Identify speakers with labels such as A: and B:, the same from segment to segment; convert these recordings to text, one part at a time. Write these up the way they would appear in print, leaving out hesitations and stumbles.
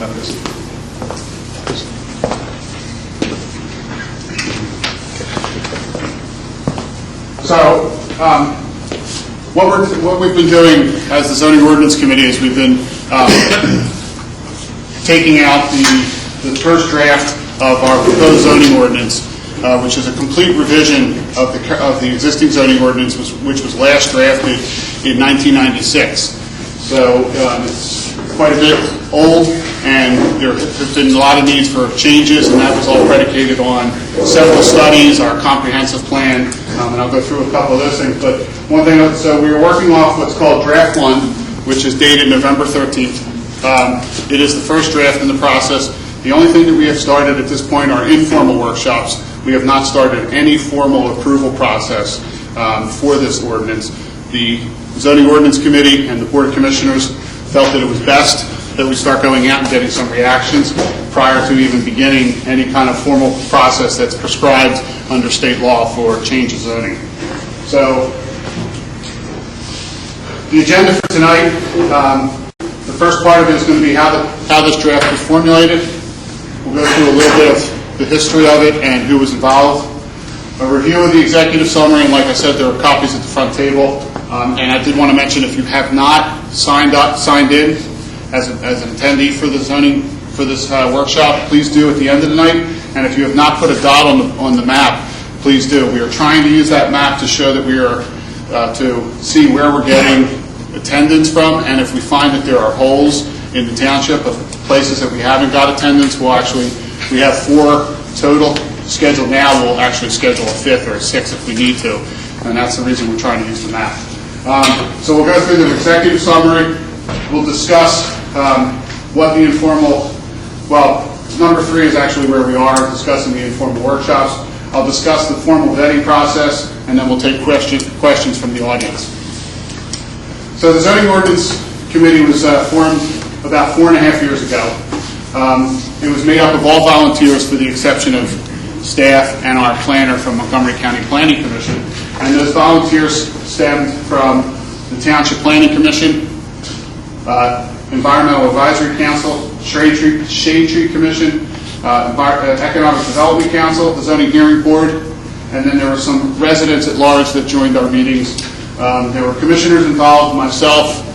A: about this. So, what we've been doing as the Zoning Ordinance Committee is we've been taking out the first draft of our proposed zoning ordinance, which is a complete revision of the existing zoning ordinance, which was last drafted in 1996. So it's quite a bit old, and there's been a lot of needs for changes, and that was all predicated on several studies, our comprehensive plan, and I'll go through a couple of those things. But one thing, so we are working off what's called Draft 1, which is dated November 13th. It is the first draft in the process. The only thing that we have started at this point are informal workshops. We have not started any formal approval process for this ordinance. The Zoning Ordinance Committee and the Board of Commissioners felt that it was best that we start going out and getting some reactions prior to even beginning any kind of formal process that's prescribed under state law for change of zoning. So the agenda for tonight, the first part of it is going to be how this draft was formulated. We'll go through a little bit of the history of it and who was involved. A review of the executive summary, and like I said, there are copies at the front table. And I did want to mention, if you have not signed in as an attendee for this workshop, please do at the end of the night. And if you have not put a dot on the map, please do. We are trying to use that map to show that we are to see where we're getting attendance from, and if we find that there are holes in the township of places that we haven't got attendance, we have 4 total scheduled now. We'll actually schedule a 5th or a 6th if we need to, and that's the reason we're trying to use the map. So we'll go through the executive summary. We'll discuss what the informal, well, number 3 is actually where we are discussing the informal workshops. I'll discuss the formal vetting process, and then we'll take questions from the audience. So the Zoning Ordinance Committee was formed about 4.5 years ago. It was made up of all volunteers for the exception of staff and our planner from Montgomery County Planning Commission. And those volunteers stemmed from the Township Planning Commission, Environmental Advisory Council, Shade Tree Commission, Economic Development Council, the Zoning Hearing Board, and then there were some residents at large that joined our meetings. There were commissioners involved, myself,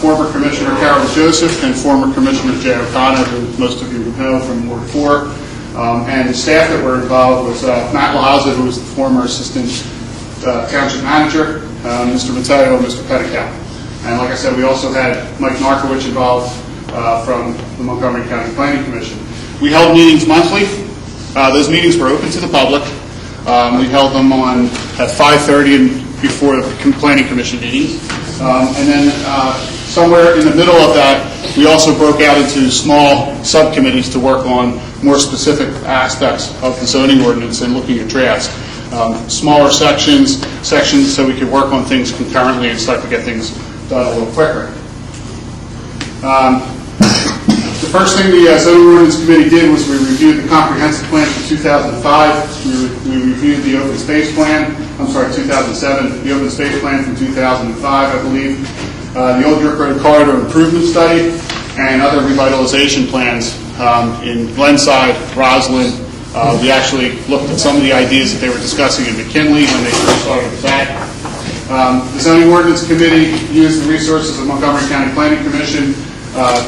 A: former Commissioner Carol Joseph, and former Commissioner Jay O'Connor, who most of you know from Ward 4. And the staff that were involved was Matt Lahaza, who was the former Assistant Township Manager, Mr. Mateo, and Mr. Petticoat. And like I said, we also had Mike Narkowicz involved from the Montgomery County Planning Commission. We held meetings monthly. Those meetings were open to the public. We held them at 5:30 and before the Planning Commission meetings. And then somewhere in the middle of that, we also broke out into small subcommittees to work on more specific aspects of the zoning ordinance and looking at drafts. Smaller sections so we could work on things concurrently and start to get things done a little quicker. The first thing the Zoning Ordinance Committee did was we reviewed the comprehensive plan for 2005. We reviewed the open space plan, 2007, the open space plan from 2005, I believe, the OYR Corridor Improvement Study, and other revitalization plans in Glenside, Roslyn. We actually looked at some of the ideas that they were discussing in McKinley when they first started with that. The Zoning Ordinance Committee used the resources of Montgomery County Planning Commission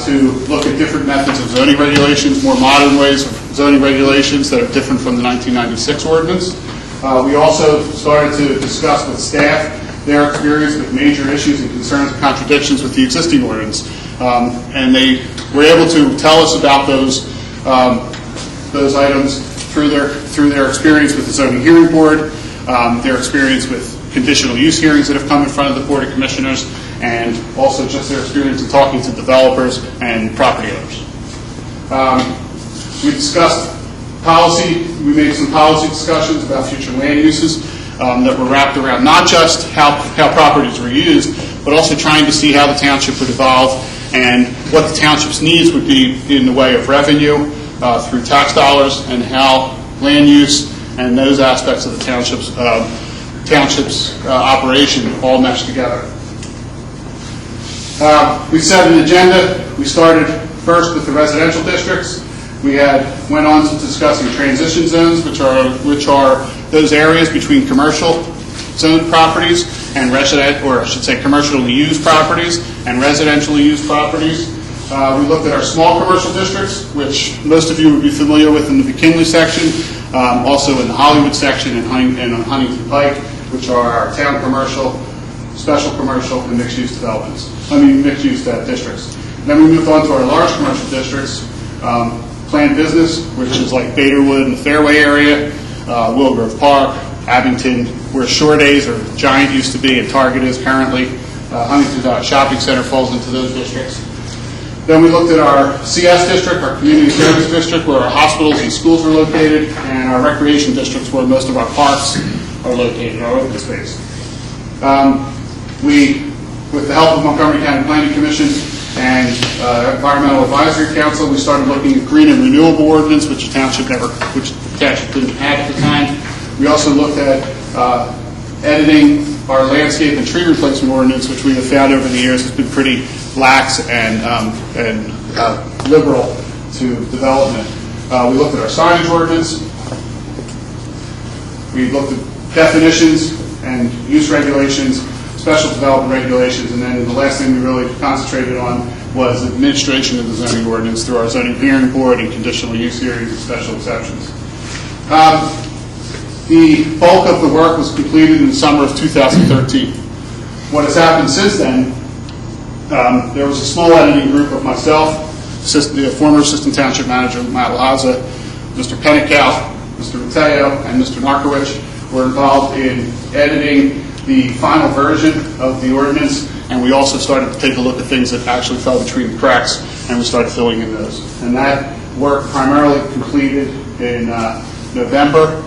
A: to look at different methods of zoning regulations, more modern ways of zoning regulations that are different from the 1996 ordinance. We also started to discuss with staff their experience with major issues and concerns and contradictions with the existing ordinance. And they were able to tell us about those items through their experience with the Zoning Hearing Board, their experience with conditional use hearings that have come in front of the Board of Commissioners, and also just their experience in talking to developers and property owners. We discussed policy. We made some policy discussions about future land uses that were wrapped around not just how properties were used, but also trying to see how the township would evolve and what the township's needs would be in the way of revenue through tax dollars, and how land use and those aspects of the township's operation all mesh together. We set an agenda. We started First, with the residential districts, we went on to discussing transition zones, which are those areas between commercial zoned properties and commercially used properties and residentially used properties. We looked at our small commercial districts, which most of you would be familiar with in the McKinley section, also in the Hollywood section and Huntington Pike, which are our town commercial, special commercial, and mixed-use mixed-use districts. Then we moved on to our large commercial districts, planned business, which is like Baderwood and the Fairway area, Willow Grove Park, Abington, where Shore Days or Giant used to be and Target is currently. Huntington Shopping Center falls into those districts. Then we looked at our CS district, our community service district, where our hospitals and schools are located, and our recreation districts, where most of our parks are located, our open space. With the help of Montgomery County Planning Commission and Environmental Advisory Council, we started looking at green and renewable ordinance, which the Township didn't have at the time. We also looked at editing our landscape and tree replacement ordinance, which we have found over the years has been pretty lax and liberal to development. We looked at our signage ordinance. We looked at definitions and use regulations, special development regulations, and then the last thing we really concentrated on was administration of the zoning ordinance through our zoning hearing board and conditional use hearings and special exceptions. The bulk of the work was completed in the summer of 2013. What has happened since then, there was a small editing group of myself, the former Assistant Township Manager, Matt Laza, Mr. Pennicow, Mr. Mateo, and Mr. Narkowicz were involved in editing the final version of the ordinance, and we also started to take a look at things that actually fell between the cracks, and we started filling in those. And that work primarily completed in November,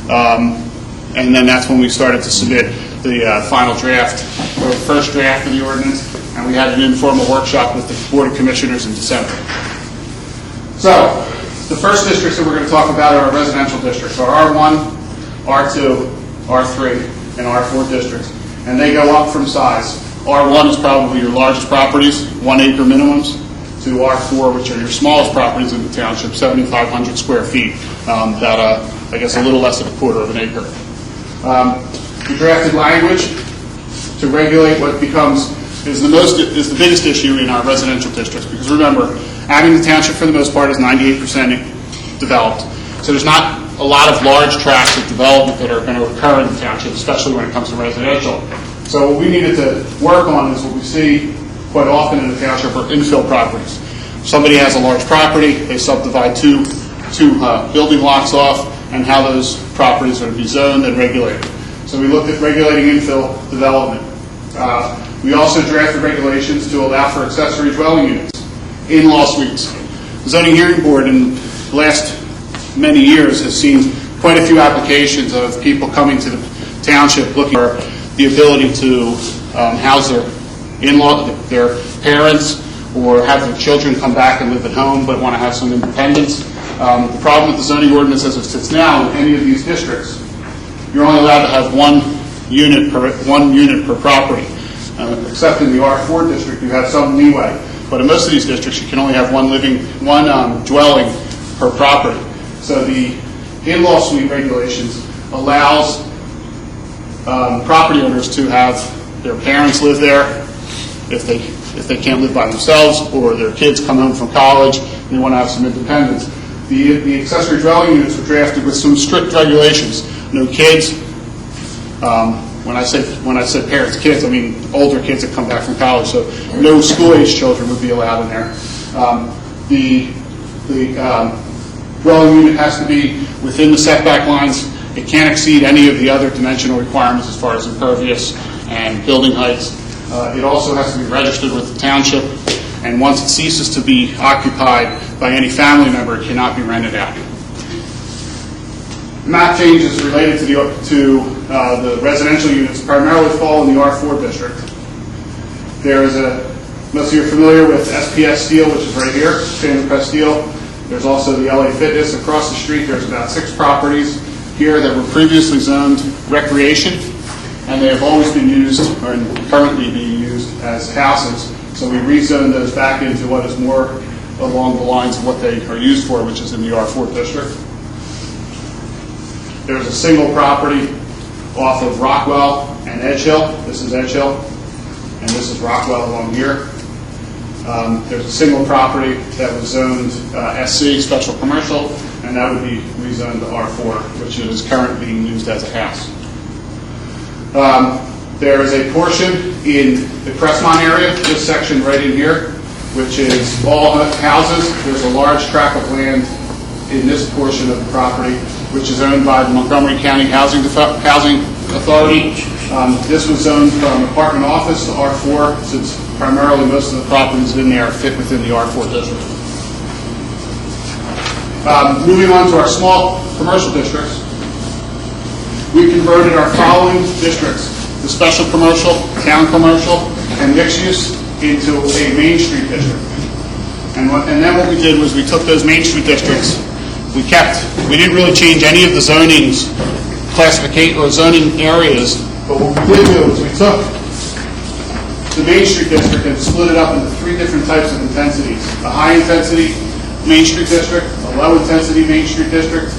A: and then that's when we started to submit the final draft, or the first draft of the ordinance, and we had an informal workshop with the Board of Commissioners in December. So, the first districts that we're going to talk about are our residential districts, our R1, R2, R3, and R4 districts, and they go up from size. R1 is probably your largest properties, 1 acre minimums, to R4, which are your smallest properties in the township, 7,500 square feet, I guess a little less than a quarter of an acre. We drafted language to regulate what is the biggest issue in our residential districts, because remember, Abington Township for the most part is 98% developed, so there's not a lot of large tracts of development that are going to occur in the township, especially when it comes to residential. So what we needed to work on is what we see quite often in the township are infill properties. Somebody has a large property, they subdivide two building lots off, and how those properties are to be zoned and regulated. So we looked at regulating infill development. We also drafted regulations to allow for accessory dwelling units, in-law suites. The Zoning Hearing Board in the last many years has seen quite a few applications of people coming to the township looking for the ability to house their parents, or have their children come back and live at home but want to have some independence. The problem with the zoning ordinance as it sits now in any of these districts, you're only allowed to have one unit per property. Except in the R4 district, you have some leeway. But in most of these districts, you can only have one dwelling per property. So the in-law suite regulations allows property owners to have their parents live there if they can't live by themselves, or their kids come home from college and they want to have some independence. The accessory dwelling units were drafted with some strict regulations. No kids. When I say parents, kids, I mean older kids that come back from college. So no school-age children would be allowed in there. The dwelling unit has to be within the setback lines. It can't exceed any of the other dimensional requirements as far as impervious and building heights. It also has to be registered with the township, and once it ceases to be occupied by any family member, it cannot be rented out. Map changes related to the residential units primarily fall in the R4 district. There is most of you are familiar with SPS Steel, which is right here, Standard Press Steel. There's also the LA Fitness across the street. There's about 6 properties here that were previously zoned recreation, and they have always been used, or currently being used, as houses. So we rezoned those back into what is more along the lines of what they are used for, which is in the R4 district. There's a single property off of Rockwell and Edge Hill. This is Edge Hill, and this is Rockwell along here. There's a single property that was zoned SC, special commercial, and that would be rezoned to R4, which is currently being used as a house. There is a portion in the Crestmont area, this section right in here, which is all houses. There's a large tract of land in this portion of the property, which is owned by the Montgomery County Housing Authority. This was zoned from apartment office to R4, since primarily most of the properties in there fit within the R4 district. Moving on to our small commercial districts, we converted our following districts: the special commercial, town commercial, and mixed use into a Main Street district. And then what we did was we took those Main Street districts, we didn't really change any of the zonings, classification or zoning areas, but what we did do is we took the Main Street district and split it up into 3 different types of intensities: a high intensity Main Street district, a low intensity Main Street district,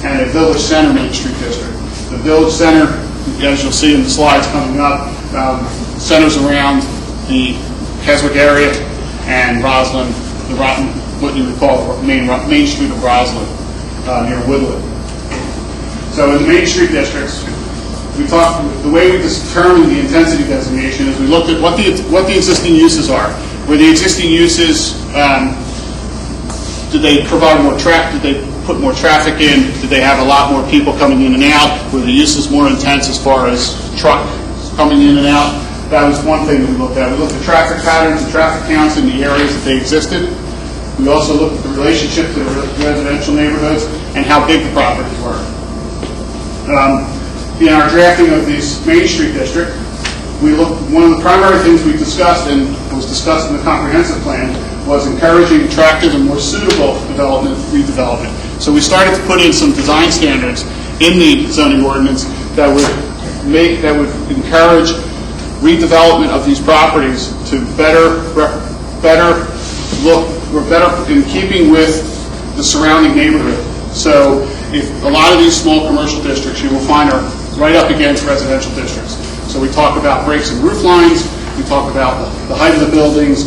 A: and a village center Main Street district. The village center, as you'll see in the slides coming up, centers around the Keswick area and Roslyn, what you would call the Main Street of Roslyn, near Woodland. So in the Main Street districts, the way we determined the intensity designation is we looked at what the existing uses are. Were the existing uses, did they provide more traffic? Did they put more traffic in? Did they have a lot more people coming in and out? Were the uses more intense as far as truck coming in and out? That was one thing that we looked at. We looked at traffic patterns and traffic counts in the areas that they existed. We also looked at the relationship to the residential neighborhoods and how big the properties were. In our drafting of this Main Street district, one of the primary things we discussed, and was discussed in the comprehensive plan, was encouraging attractive and more suitable redevelopment. So we started to put in some design standards in the zoning ordinance that would encourage redevelopment of these properties to better in keeping with the surrounding neighborhood. So if a lot of these small commercial districts you will find are right up against residential districts. So we talk about breaks in roof lines, we talk about the height of the buildings,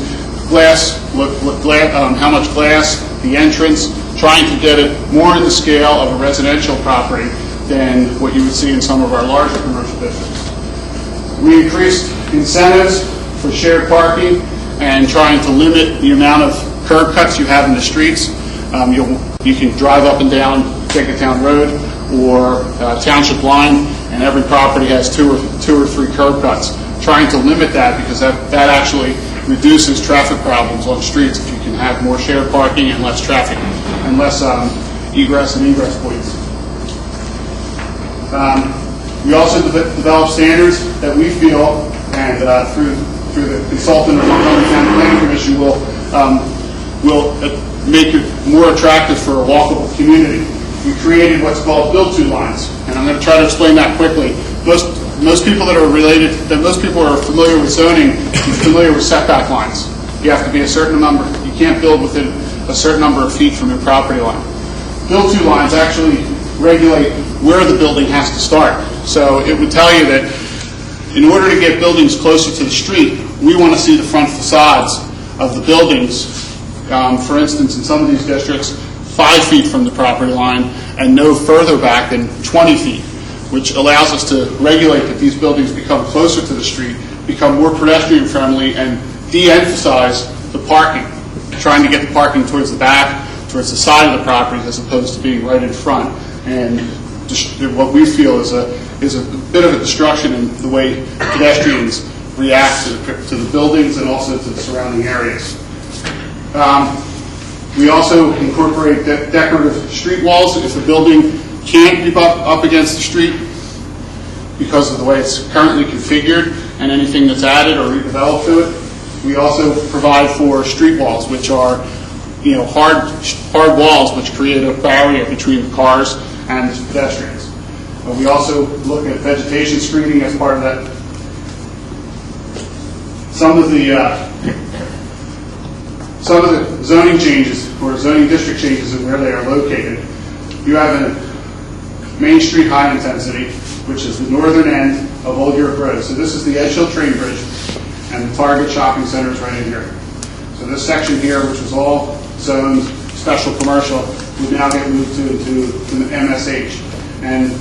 A: glass, how much glass, the entrance, trying to get it more in the scale of a residential property than what you would see in some of our larger commercial districts. We increased incentives for shared parking and trying to limit the amount of curb cuts you have in the streets. You can drive up and down Abington Road or Township line, and every property has two or three curb cuts. Trying to limit that, because that actually reduces traffic problems on streets if you can have more shared parking and less traffic and less egress and ingress points. We also develop standards that we feel, and through the consultant of the Montgomery County Planning Commission, will make it more attractive for a walkable community. We created what's called build-to lines, and I'm going to try to explain that quickly. Most people that most people are familiar with zoning, are familiar with setback lines. You have to be a certain number. You can't build within a certain number of feet from your property line. Build-to lines actually regulate where the building has to start. So it would tell you that in order to get buildings closer to the street, we want to see the front facades of the buildings. For instance, in some of these districts, 5 feet from the property line and no further back than 20 feet, which allows us to regulate that these buildings become closer to the street, become more pedestrian friendly, and de-emphasize the parking, trying to get the parking towards the back, towards the side of the properties, as opposed to being right in front. And what we feel is a bit of a destruction in the way pedestrians react to the buildings and also to the surrounding areas. We also incorporate decorative street walls if the building can't be up against the street because of the way it's currently configured, and anything that's added or redeveloped to it. We also provide for street walls, which are hard walls which create a barrier between the cars and the pedestrians. We also look at vegetation screening as part of that. some of the zoning changes or zoning district changes and where they are located. You have a Main Street high intensity, which is the northern end of Old York Road. So this is the Edge Hill train bridge, and the Target shopping center is right in here. So this section here, which was all zoned special commercial, would now get moved to the MSH. And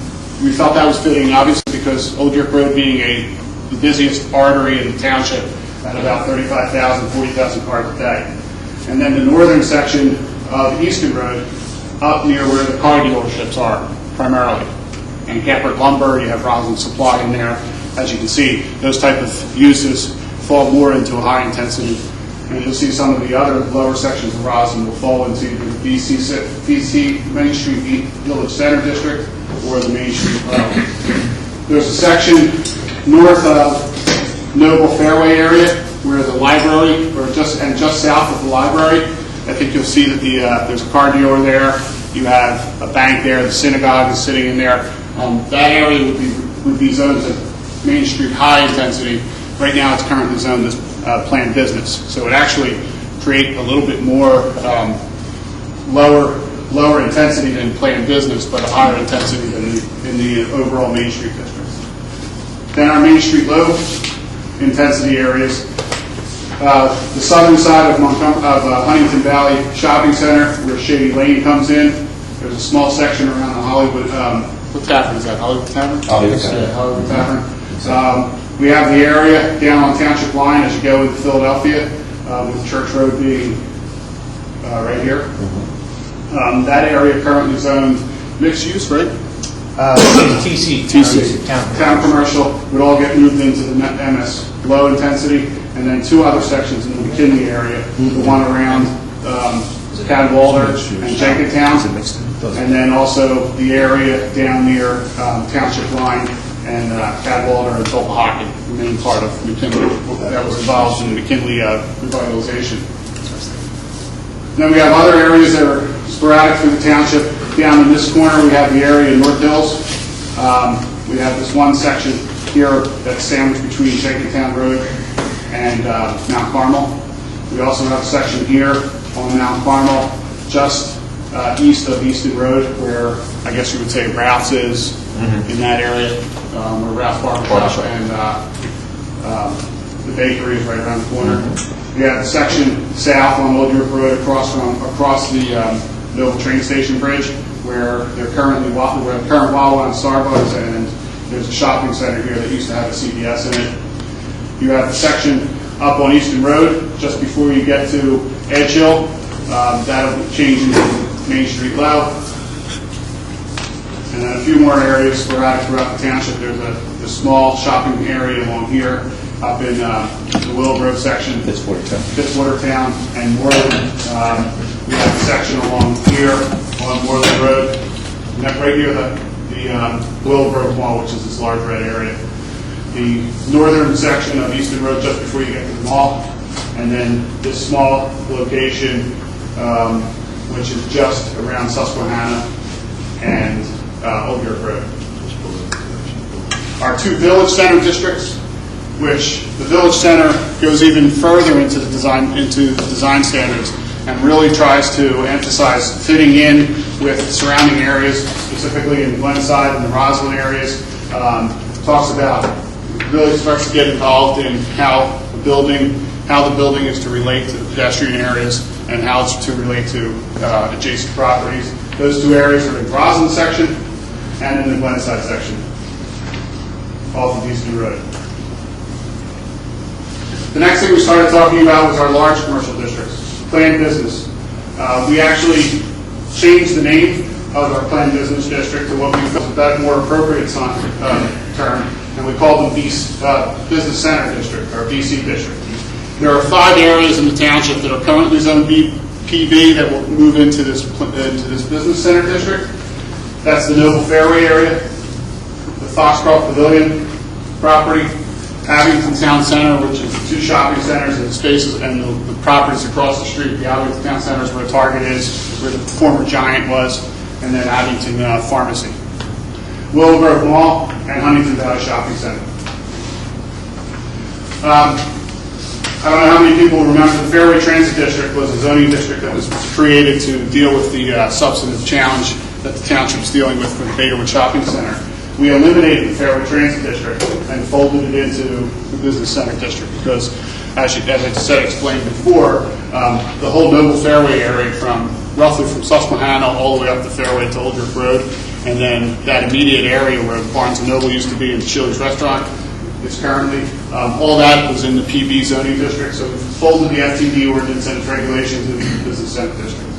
A: we felt that was fitting, obviously, because Old York Road being the busiest artery in the township at about 35,000, 40,000 cars a day. And then the northern section of Easton Road, up near where the car dealerships are, primarily. And Gephardt Lumber, you have Roslyn Supply in there. As you can see, those type of uses fall more into a high intensity. And you'll see some of the other lower sections of Roslyn will fall into the BC Main Street Village Center District or the Main Street Road. There's a section north of Noble Fairway area where the library, just south of the library, I think you'll see that there's a car dealer there. You have a bank there. The synagogue is sitting in there. That area would be zoned as Main Street high intensity. Right now, it's currently zoned as planned business. So it actually create a little bit more lower intensity than planned business, but a higher intensity than in the overall Main Street district. Then our Main Street low intensity areas. The southern side of Huntington Valley Shopping Center, where Shady Lane comes in. There's a small section around the Hollywood. What tavern is that? Hollywood Tavern?
B: Hollywood Tavern.
A: Yeah, Hollywood Tavern. We have the area down on Township line as you go into Philadelphia, with Church Road being right here. Mm-hmm. That area currently zoned mixed use, right?
B: TC.
A: Town commercial would all get moved into the MS low intensity, and then two other sections in the McKinley area, the one around Cadwalader and Jenkintown, and then also the area down near Township line and Cadwalader and Tulpahawken, the main part of McKinley that was involved in the McKinley revitalization. Then we have other areas that are sporadic through the township. Down in this corner, we have the area in North Hills. We have this one section here that's sandwiched between Jenkintown Road and Mount Carmel. We also have a section here on Mount Carmel, just east of Easton Road, where I guess you would say Ralph's is in that area, where Ralph's Barbershop and the bakery is right around the corner. We have a section south on Old York Road across the Noble train station bridge, where they're current Wawa and Starbucks, and there's a shopping center here that used to have a CVS in it. You have a section up on Easton Road, just before you get to Edge Hill. That'll change into Main Street Low. And then a few more areas sporadic throughout the township. There's a small shopping area along here, up in the Willow Grove section, Fitzwater Town, and Moreland. We have a section along here on Moreland Road, and that's right near the Willow Grove Mall, which is this large red area. The northern section of Easton Road, just before you get to the mall, and then this small location, which is just around Susquehanna and Old York Road. Our two village center districts, which the village center goes even further into the design standards and really tries to emphasize fitting in with surrounding areas, specifically in Glenside and the Roslyn areas. Talks about, really starts to get involved in how the building is to relate to the pedestrian areas and how it's to relate to adjacent properties. Those two areas are in the Roslyn section and in the Glenside section, off of Easton Road. The next thing we started talking about was our large commercial districts, planned business. We actually changed the name of our planned business district to what we felt was a more appropriate term, and we called them Business Center District, or BC District. There are 5 areas in the township that are currently zoned PB that will move into this Business Center District. That's the Noble Fairway area, the Foxcroft Pavilion property, Abington Towne Center, which is 2 shopping centers and spaces, and the properties across the street. The Abington Towne Center is where Target is, where the former Giant was, and then Abington Pharmacy. Willow Grove Mall and Huntington Valley Shopping Center. I don't know how many people remember the Fairway Transit District was a zoning district that was created to deal with the substantive challenge that the Township is dealing with the Baderwood Shopping Center. We eliminated the Fairway Transit District and folded it into the Business Center District because, as I said, explained before, the whole Noble Fairway area roughly from Susquehanna all the way up the Fairway to Old York Road, and then that immediate area where Barnes & Noble used to be and Chili's restaurant is currently, all that was in the PB zoning district, so we folded the FTD ordinance and its regulations into the Business Center District.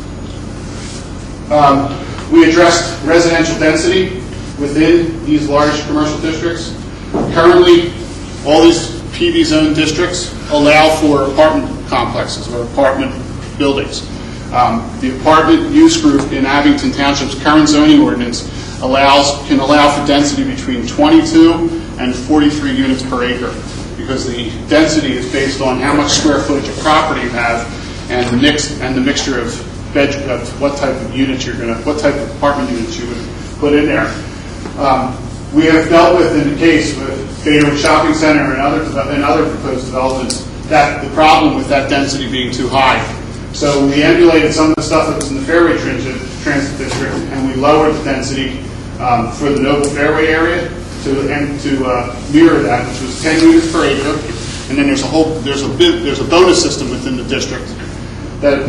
A: We addressed residential density within these large commercial districts. Currently, all these PB zone districts allow for apartment complexes or apartment buildings. The apartment use group in Abington Township's current zoning ordinance can allow for density between 22 and 43 units per acre, because the density is based on how much square footage of property you have and the mixture of what type of units what type of apartment units you would put in there. We have dealt with in the case with Baderwood Shopping Center and other proposed developments that the problem with that density being too high. So we emulated some of the stuff that was in the Fairway Transit District, and we lowered the density for the Noble Fairway area to mirror that, which was 10 units per acre. And then there's a bonus system within the district that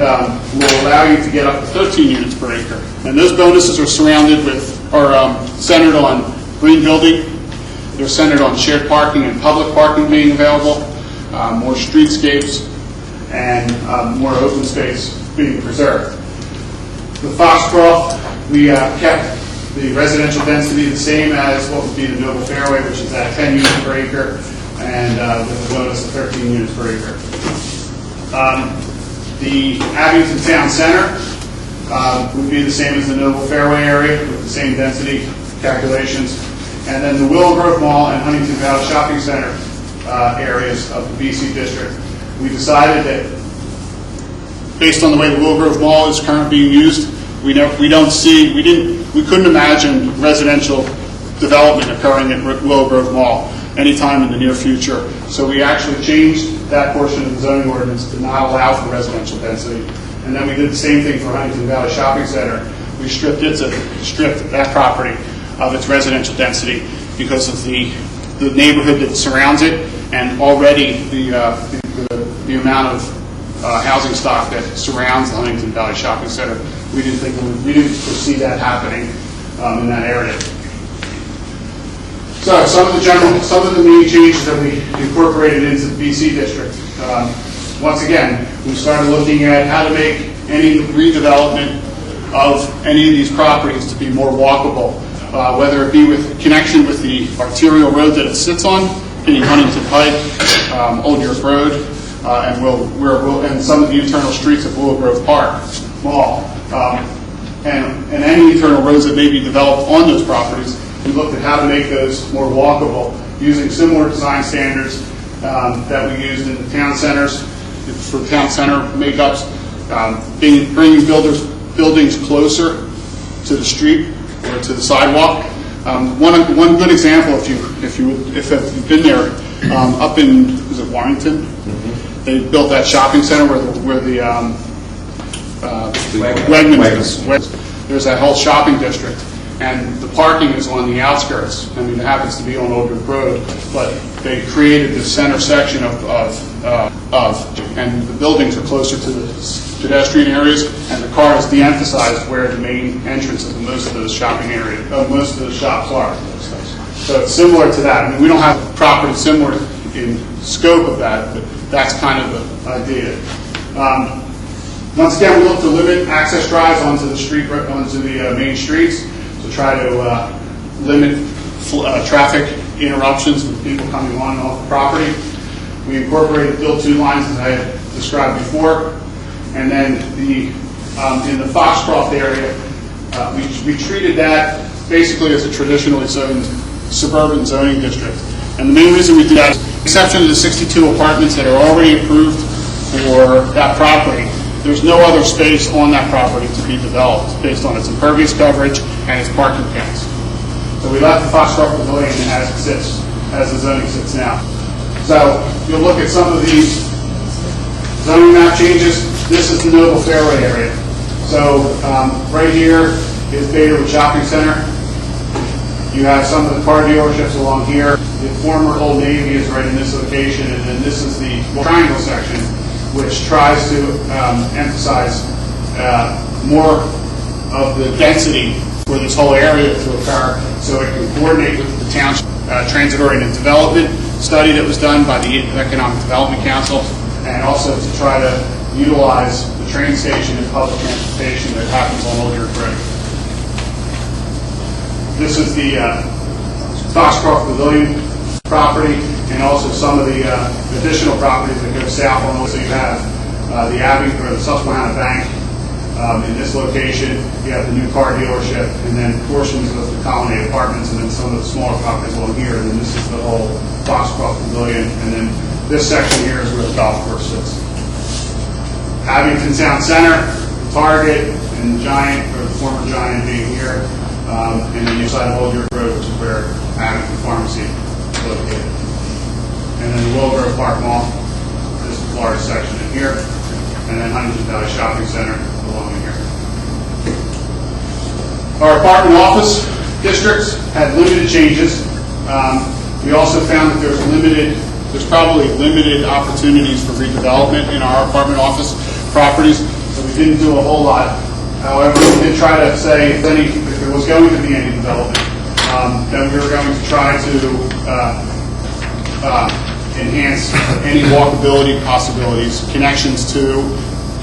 A: will allow you to get up to 13 units per acre. And those bonuses are centered on green building. They're centered on shared parking and public parking being available, more streetscapes, and more open space being preserved. The Foxcroft, we kept the residential density the same as what would be the Noble Fairway, which is at 10 units per acre, and with a bonus of 13 units per acre. The Abington Towne Center would be the same as the Noble Fairway area with the same density calculations. And then the Willow Grove Mall and Huntington Valley Shopping Center areas of the BC district. We decided that based on the way the Willow Grove Mall is currently being used, we couldn't imagine residential development occurring at Willow Grove Mall anytime in the near future. So we actually changed that portion of the zoning ordinance to not allow for residential density. And then we did the same thing for Huntington Valley Shopping Center. We stripped that property of its residential density because of the neighborhood that surrounds it, and already the amount of housing stock that surrounds the Huntington Valley Shopping Center. We didn't foresee that happening in that area. So some of the main changes that we incorporated into the BC district. Once again, we started looking at how to make any redevelopment of any of these properties to be more walkable, whether it be with connection with the arterial road that it sits on, being Huntington Pike, Old York Road, and some of the internal streets of Willow Grove Park Mall, and any internal roads that may be developed on those properties. We looked at how to make those more walkable using similar design standards that we used in the town centers for town center makeups, bringing buildings closer to the street or to the sidewalk. One good example, if you've been there, up in, is it Warrington? Mm-hmm. They built that shopping center where the Wegmans is. There's that whole shopping district, and the parking is on the outskirts. I mean, it happens to be on Old York Road, but they created the center section and the buildings are closer to the pedestrian areas, and the car is de-emphasized where the main entrances of most of those shopping areas, most of those shops are. So it's similar to that. I mean, we don't have property similar in scope of that, but that's kind of the idea. Once again, we look to limit access drives onto the main streets to try to limit traffic interruptions with people coming on and off the property. We incorporated build-to lines as I had described before. And then in the Foxcroft area, we treated that basically as a traditionally zoned suburban zoning district. And the main reason we did that is, with the exception of the 62 apartments that are already approved for that property, there's no other space on that property to be developed based on its impervious coverage and its parking counts. So we left the Foxcroft Pavilion as it sits, as the zoning sits now. So you'll look at some of these Zoning map changes. This is the Noble Fairway area. So right here is Fairway Shopping Center. You have some of the car dealerships along here. The former Old Navy is right in this location, and then this is the triangle section, which tries to emphasize more of the density for this whole area to occur, so it can coordinate with the Township transit-oriented development study that was done by the Economic Development Council, and also to try to utilize the train station and public transportation that happens on Old York Road. This is the Foxcroft Pavilion property, and also some of the additional properties that go south on. So you have the Abington or the Susquehanna Bank in this location. You have the new car dealership, and then portions of the Colony Apartments, and then some of the smaller properties along here. And then this is the whole Foxcroft Pavilion, and then this section here is where the golf course sits. Abington Towne Center, Target, and Giant, or the former Giant being here, and then the side of Old York Road, which is where Abington Pharmacy is located. And then the Willow Grove Park Mall, this is the large section in here, and then Huntington Valley Shopping Center along in here. Our apartment office districts had limited changes. We also found that there's probably limited opportunities for redevelopment in our apartment office properties, so we didn't do a whole lot. However, we did try to say if there was going to be any development, then we were going to try to enhance any walkability possibilities, connections to,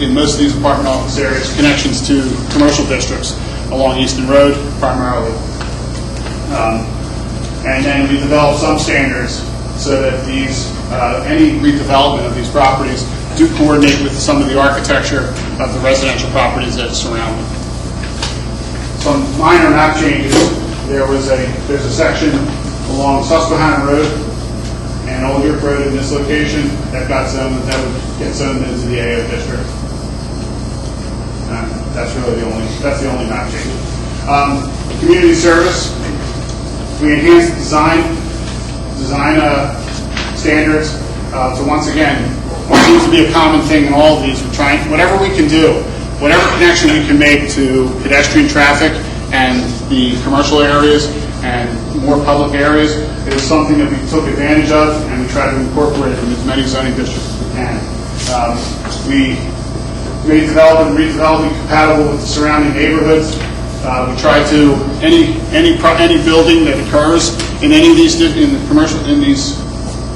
A: in most of these apartment office areas, connections to commercial districts along Easton Road primarily. And then we developed some standards so that these any redevelopment of these properties do coordinate with some of the architecture of the residential properties that surround them. Some minor map changes. There's a section along Susquehanna Road and Old York Road in this location that got zoned, that would get zoned into the AO district. That's the only map change. Community service. We enhanced design standards. So once again, what seems to be a common thing in all of these, we're trying, whatever we can do, whatever connection we can make to pedestrian traffic and the commercial areas and more public areas is something that we took advantage of, and we try to incorporate in as many zoning districts as we can. We made development and redevelopment compatible with the surrounding neighborhoods. We try to any building that occurs in any of these in these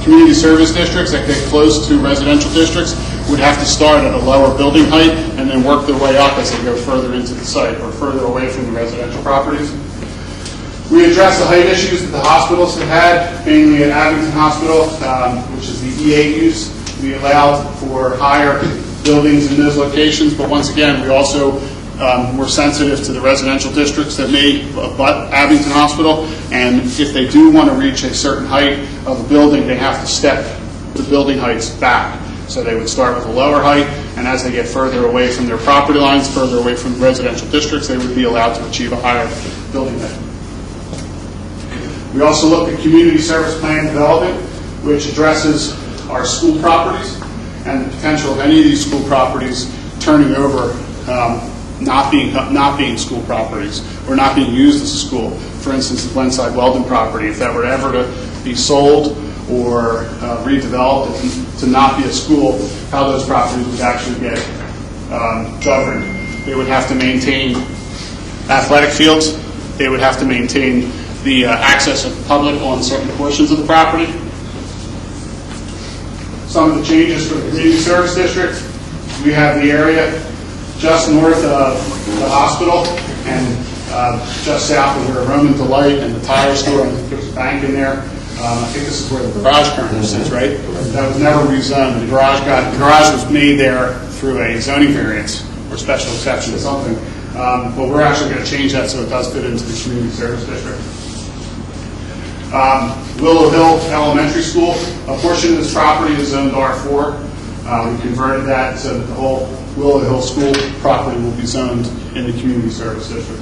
A: community service districts that get close to residential districts would have to start at a lower building height and then work their way up as they go further into the site or further away from the residential properties. We addressed the height issues that the hospitals have had, mainly at Abington Hospital, which is the E8 use. We allowed for higher buildings in those locations, but once again, we also were sensitive to the residential districts that may abut Abington Hospital, and if they do want to reach a certain height of a building, they have to step the building heights back. So they would start with a lower height, and as they get further away from their property lines, further away from residential districts, they would be allowed to achieve a higher building height. We also looked at community service plan development, which addresses our school properties and the potential of any of these school properties turning over not being school properties or not being used as a school. For instance, the Glenside Weldon property, if that were ever to be sold or redeveloped to not be a school, how those properties would actually get governed. They would have to maintain athletic fields. They would have to maintain the access of the public on certain portions of the property. Some of the changes for the community service district, we have the area just north of the hospital and just south of where Roman Delight and the tire store, and there's a bank in there. I think this is where the garage currently sits, right? That was never rezoned. The garage was made there through a zoning variance or special exception or something. But we're actually going to change that so it does fit into the community service district. Willow Hill Elementary School, a portion of this property is zoned R4. We converted that so that the whole Willow Hill School property will be zoned in the community service district.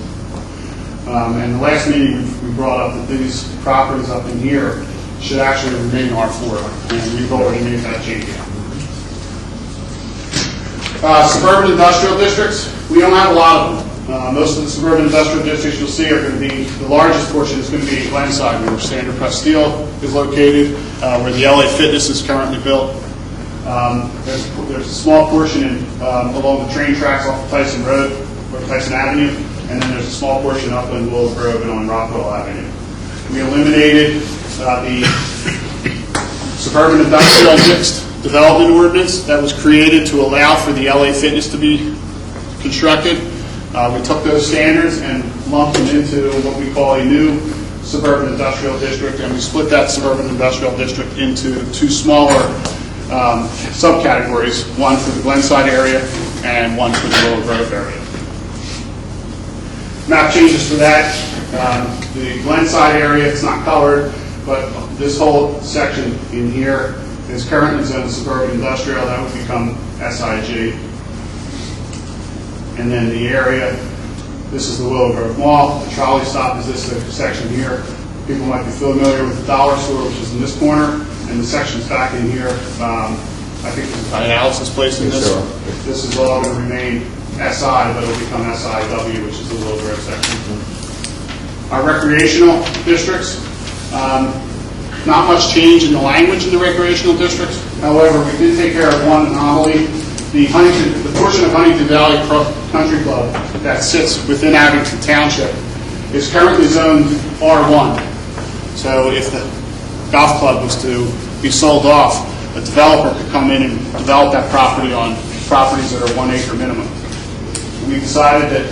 A: And the last meeting we brought up that these properties up in here should actually remain R4, and we've already made that change. Suburban industrial districts, we don't have a lot of them. Most of the suburban industrial districts you'll see are going to be, the largest portion is going to be Glenside, where Standard Press Steel is located, where the LA Fitness is currently built. There's a small portion along the train tracks off of Tyson Road, or Tyson Avenue, and then there's a small portion up in Willow Grove and on Rockwell Avenue. We eliminated the suburban industrial mixed development ordinance that was created to allow for the LA Fitness to be constructed. We took those standards and lumped them into what we call a new suburban industrial district, and we split that suburban industrial district into two smaller subcategories, one for the Glenside area and one for the Willow Grove area. Map changes for that. The Glenside area, it's not colored, but this whole section in here is currently zoned suburban industrial. That would become SIG. And then the area, this is the Willow Grove Mall. The trolley stop is this section here. People might be familiar with the dollar store, which is in this corner, and the sections back in here. I think this is Alice's place in this. This is all going to remain SI, but it'll become SIW, which is the Willow Grove section. Our recreational districts, not much change in the language in the recreational districts. However, we did take care of one anomaly. The portion of Huntington Valley Country Club that sits within Abington Township is currently zoned R1. So if the golf club was to be sold off, a developer could come in and develop that property on properties that are 1 acre minimum. We decided that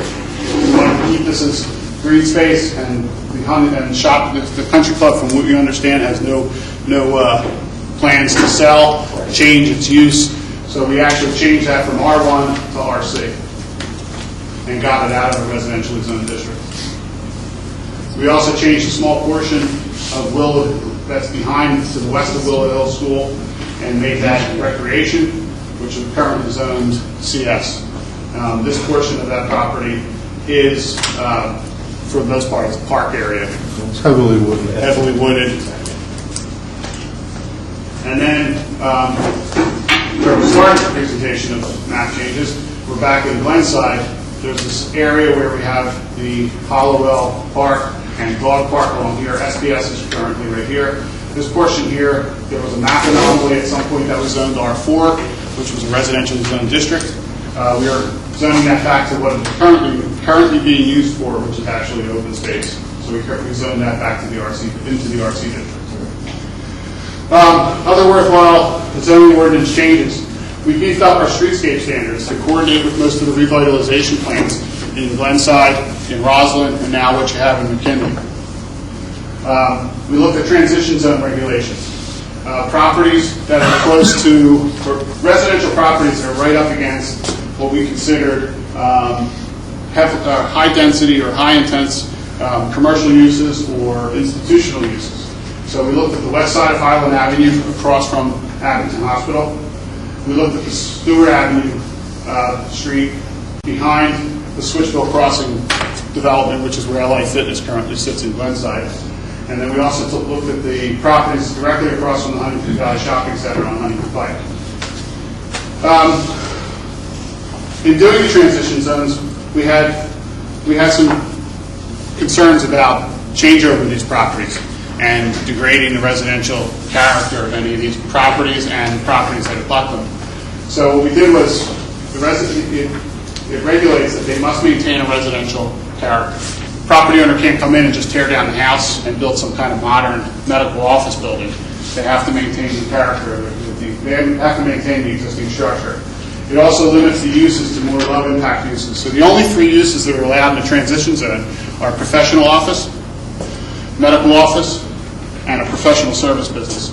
A: we wanted to keep this as green space, and the country club, from what we understand, has no plans to sell, change its use. So we actually changed that from R1 to RC and got it out of the residentially zoned district. We also changed a small portion of Willow that's behind to the west of Willow Hill School and made that recreation, which is currently zoned CS. This portion of that property is, for the most part, it's a park area.
C: It's heavily wooded.
A: Heavily wooded. And then, where we started the presentation of map changes, we're back in Glenside. There's this area where we have the Hollowell Park and Dog Park along here. SPS is currently right here. This portion here, there was a map anomaly at some point that was zoned R4, which was a residentially zoned district. We are zoning that back to what it's currently being used for, which is actually open space. So we zoned that back to the RC, into the RC district. Other worthwhile zoning ordinance changes. We beefed up our streetscape standards to coordinate with most of the revitalization plans in Glenside, in Roslyn, and now what you have in McKinley. We looked at transition zone regulations. Properties that are close to, or residential properties that are right up against what we considered high density or high intense commercial uses or institutional uses. So we looked at the west side of Highland Avenue across from Abington Hospital. We looked at the Stewart Avenue street behind the Switchville Crossing development, which is where LA Fitness currently sits in Glenside. And then we also looked at the properties directly across from the Huntington Valley Shopping Center on Huntington Pike. In doing the transition zones, we had some concerns about changeover of these properties and degrading the residential character of any of these properties and properties that abut them. So what we did was, it regulates that they must maintain a residential character. Property owner can't come in and just tear down the house and build some kind of modern medical office building. They have to maintain the character, they have to maintain the existing structure. It also limits the uses to more low-impact uses. So the only 3 uses that are allowed in the transition zone are professional office, medical office, and a professional service business.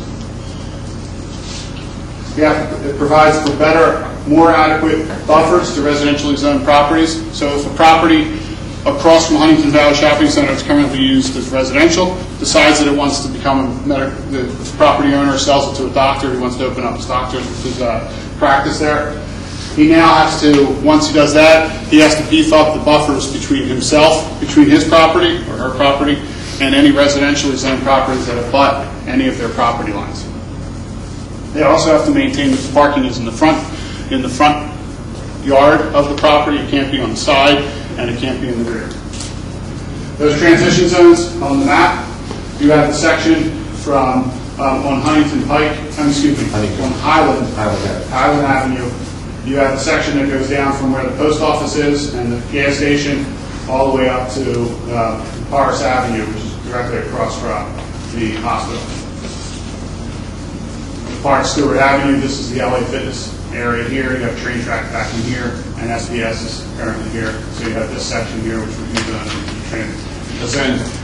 A: It provides for better, more adequate buffers to residentially zoned properties. So if a property across from Huntington Valley Shopping Center is currently used as residential, decides that it wants to become the property owner sells it to a doctor who wants to open up his practice there. He now has to, once he does that, he has to beef up the buffers between himself, between his property or her property, and any residentially zoned properties that abut any of their property lines. They also have to maintain that the parking is in the front yard of the property, it can't be on the side, and it can't be in the rear. Those transition zones on the map, you have the section from on Huntington Pike, on Highland Avenue. You have the section that goes down from where the post office is and the gas station all the way up to Horace Avenue, which is directly across from the hospital. Park Stewart Avenue, this is the LA Fitness area here. You have train track back in here, and SBS is currently here. So you have this section here, which would be the transition.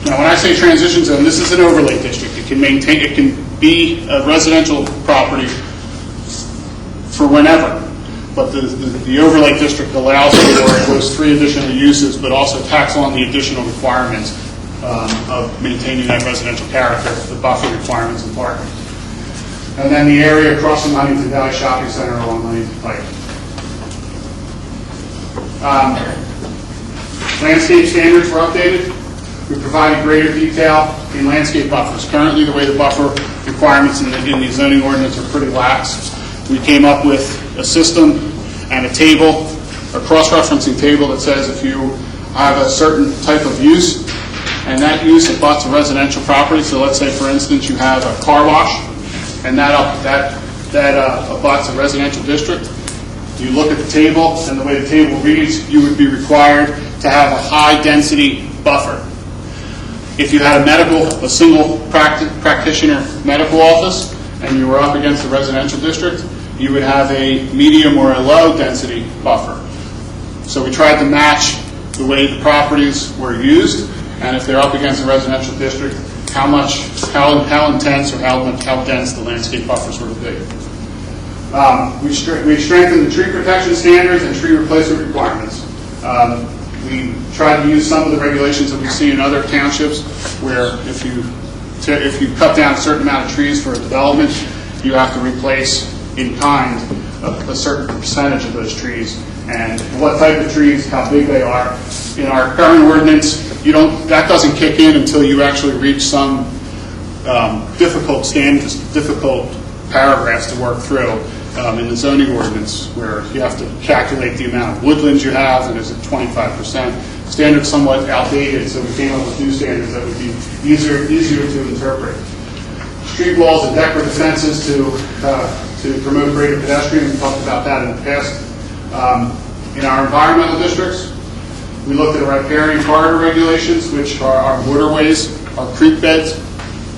A: Now, when I say transition zone, this is an overlay district. It can be a residential property for whenever. But the overlay district allows for those 3 additional uses, but also tacks on the additional requirements of maintaining that residential character, the buffer requirements and parking. And then the area across from Huntington Valley Shopping Center along Huntington Pike. Landscape standards were updated. We provided greater detail in landscape buffers. Currently, the way the buffer requirements in the zoning ordinance are pretty lax. We came up with a system and a table, a cross-referencing table that says if you have a certain type of use, and that use abuts a residential property, so let's say, for instance, you have a car wash, and that abuts a residential district, you look at the table, and the way the table reads, you would be required to have a high-density buffer. If you had a single practitioner medical office, and you were up against a residential district, you would have a medium or a low density buffer. So we tried to match the way the properties were used, and if they're up against a residential district, how intense or how dense the landscape buffers were to be. We strengthened the tree protection standards and tree replacement requirements. We tried to use some of the regulations that we see in other townships, where if you cut down a certain amount of trees for a development, you have to replace in kind a certain percentage of those trees, and what type of trees, how big they are. In our current ordinance, that doesn't kick in until you actually reach some difficult standards, difficult paragraphs to work through in the zoning ordinance, where you have to calculate the amount of woodlands you have, and is it 25%? Standards somewhat outdated, so we came up with new standards that would be easier to interpret. Street walls and decorative fences to promote greater pedestrian. We talked about that in the past. In our environmental districts, we looked at riparian corridor regulations, which are our waterways, our creek beds.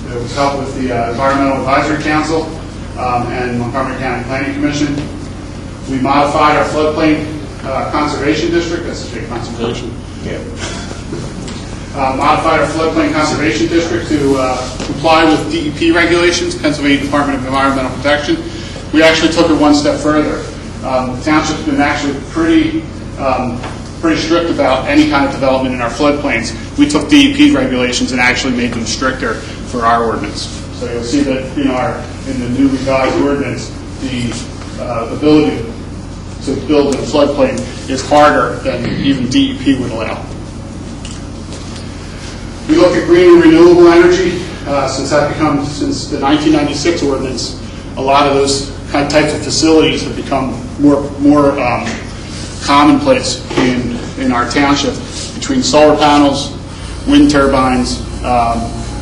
A: It was helped with the Environmental Advisory Council and Montgomery County Planning Commission. We modified our floodplain conservation district. That's a big conservation. Yeah. Modified our floodplain conservation district to comply with DEP regulations, Pennsylvania Department of Environmental Protection. We actually took it one step further. The township's been actually pretty strict about any kind of development in our floodplains. We took DEP regulations and actually made them stricter for our ordinance. So you'll see that in the new revised ordinance, the ability to build in a floodplain is harder than even DEP would allow. We look at green and renewable energy. Since the 1996 ordinance, a lot of those types of facilities have become more commonplace in our township, between solar panels, wind turbines,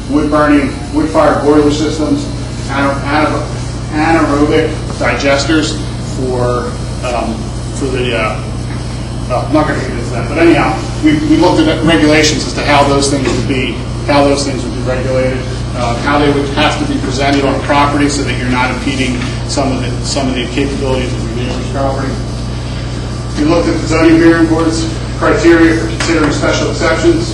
A: wood-fired boiler systems, anaerobic digesters for I'm not going to get into that, but anyhow, we looked at regulations as to how those things would be regulated, how they would have to be presented on property so that you're not impeding some of the capabilities of your neighbor's property. We looked at the zoning hearing board's criteria for considering special exceptions.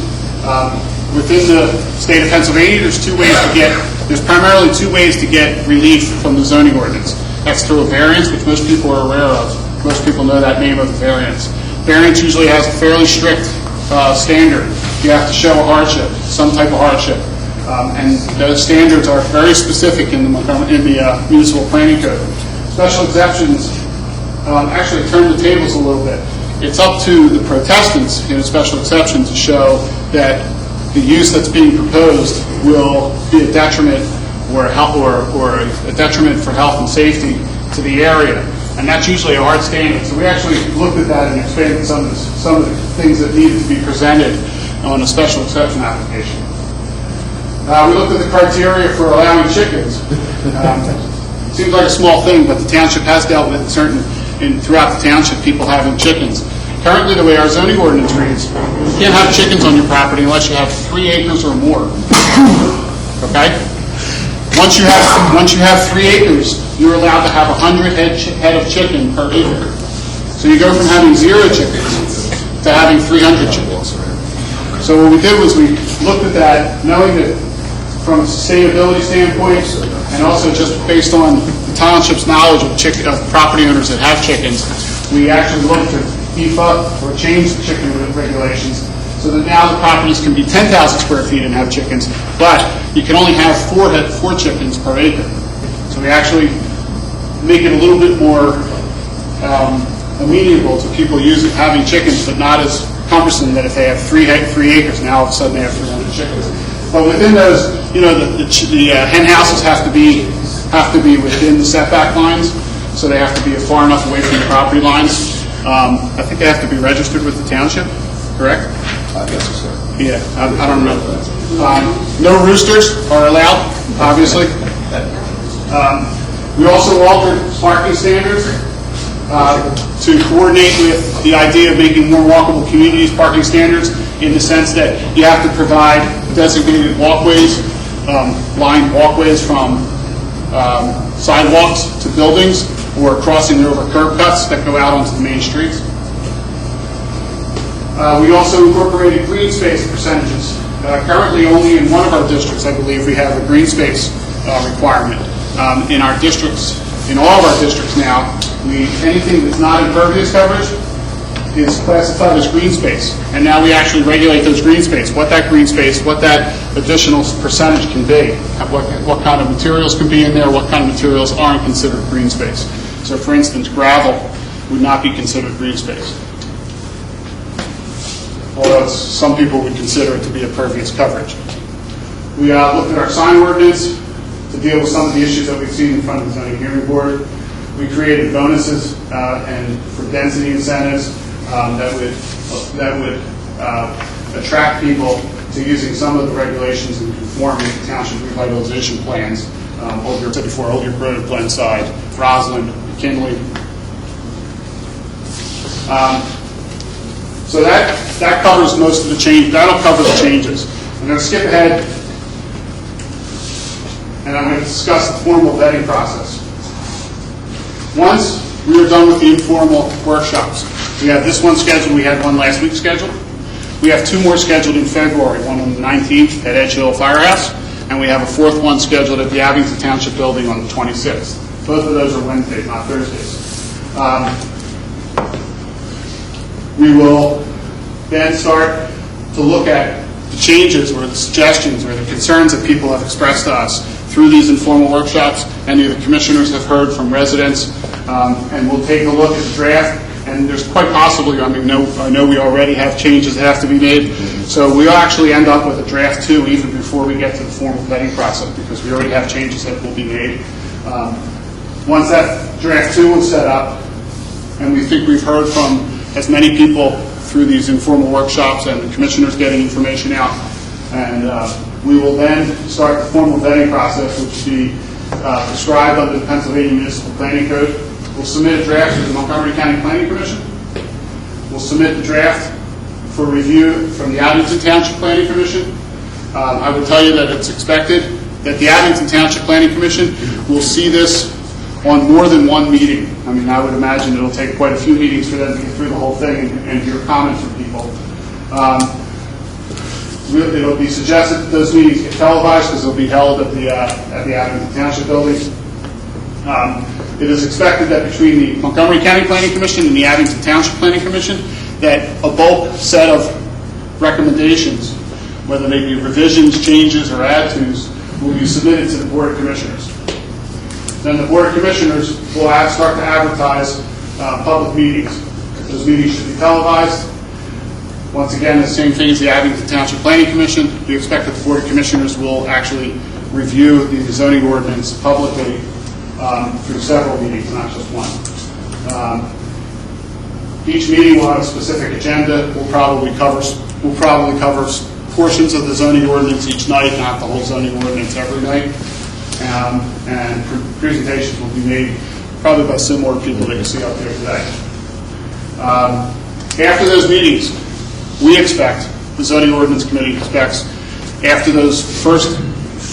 A: Within the state of Pennsylvania, there's primarily two ways to get relief from the zoning ordinance. That's through a variance, which most people are aware of. Most people know that name of the variance. Variance usually has a fairly strict standard. You have to show a hardship, some type of hardship. And those standards are very specific in the Municipal Planning Code. Special exceptions actually turn the tables a little bit. It's up to the protestants in a special exception to show that the use that's being proposed will be a detriment or a detriment for health and safety to the area. And that's usually a hard standard. So we actually looked at that and expanded some of the things that needed to be presented on a special exception application. We looked at the criteria for allowing chickens. It seems like a small thing, but the township has dealt with throughout the township, people having chickens. Currently, the way our zoning ordinance reads, you can't have chickens on your property unless you have 3 acres or more. Okay? Once you have 3 acres, you're allowed to have 100 head of chicken per acre. So you go from having 0 chickens to having 300 chickens. So what we did was we looked at that, knowing that from a sustainability standpoint, and also just based on the township's knowledge of property owners that have chickens, we actually looked to beef up or change the chicken regulations so that now the properties can be 10,000 square feet and have chickens, but you can only have 4 chickens per acre. So we actually make it a little bit more amenable to people having chickens, but not as cumbersome that if they have 3 acres, now all of a sudden they have 300 chickens. But within those, the hen houses have to be within the setback lines, so they have to be far enough away from the property lines. I think they have to be registered with the township, correct?
C: I guess so.
A: Yeah, I don't know. No roosters are allowed, obviously. We also altered parking standards to coordinate with the idea of making more walkable communities parking standards, in the sense that you have to provide designated walkways, lined walkways from sidewalks to buildings, or crossing over curb cuts that go out onto the main streets. We also incorporated green space percentages. Currently, only in one of our districts, I believe, we have a green space requirement. In our districts, in all of our districts now, anything that's not impervious coverage is classified as green space. And now we actually regulate those green space, what that additional percentage can be, what kind of materials can be in there, what kind of materials aren't considered green space. So for instance, gravel would not be considered green space, although some people would consider it to be impervious coverage. We looked at our sign ordinance to deal with some of the issues that we've seen in front of the zoning hearing board. We created bonuses and for density incentives that would attract people to using some of the regulations and conforming to township revitalization plans. Old York Road, Glenside, Roslyn, McKinley. So that covers most of the change. That'll cover the changes. I'm going to skip ahead, and I'm going to discuss the formal vetting process. Once we are done with the informal workshops, we have this one scheduled. We had one last week scheduled. We have 2 more scheduled in February, one on the 19th at Edge Hill Firehouse, and we have a 4th one scheduled at the Abington Township building on the 26th. Both of those are Wednesdays, not Thursdays. We will then start to look at the changes or the suggestions or the concerns that people have expressed to us through these informal workshops. Any of the commissioners have heard from residents, and we'll take a look at the draft. And there's quite possibly, I know we already have changes that have to be made, so we'll actually end up with a draft 2 even before we get to the formal vetting process, because we already have changes that will be made. Once that draft 2 is set up, and we think we've heard from as many people through these informal workshops and the commissioners getting information out, and we will then start the formal vetting process, which will be prescribed under the Pennsylvania Municipal Planning Code. We'll submit a draft to the Montgomery County Planning Commission. We'll submit the draft for review from the Abington Township Planning Commission. I would tell you that it's expected that the Abington Township Planning Commission will see this on more than one meeting. I would imagine it'll take quite a few meetings for them to get through the whole thing and hear comments from people. It'll be suggested that those meetings get televised because they'll be held at the Abington Township building. It is expected that between the Montgomery County Planning Commission and the Abington Township Planning Commission, that a bulk set of recommendations, whether they be revisions, changes, or add-tos, will be submitted to the Board of Commissioners. Then the Board of Commissioners will start to advertise public meetings. Those meetings should be televised. Once again, the same thing as the Abington Township Planning Commission. We expect that the Board of Commissioners will actually review the zoning ordinance publicly through several meetings, not just one. Each meeting will have a specific agenda. We'll probably cover portions of the zoning ordinance each night, not the whole zoning ordinance every night. And presentations will be made probably by similar people that you see up there today. After those meetings, we expect, the zoning ordinance committee expects, after those first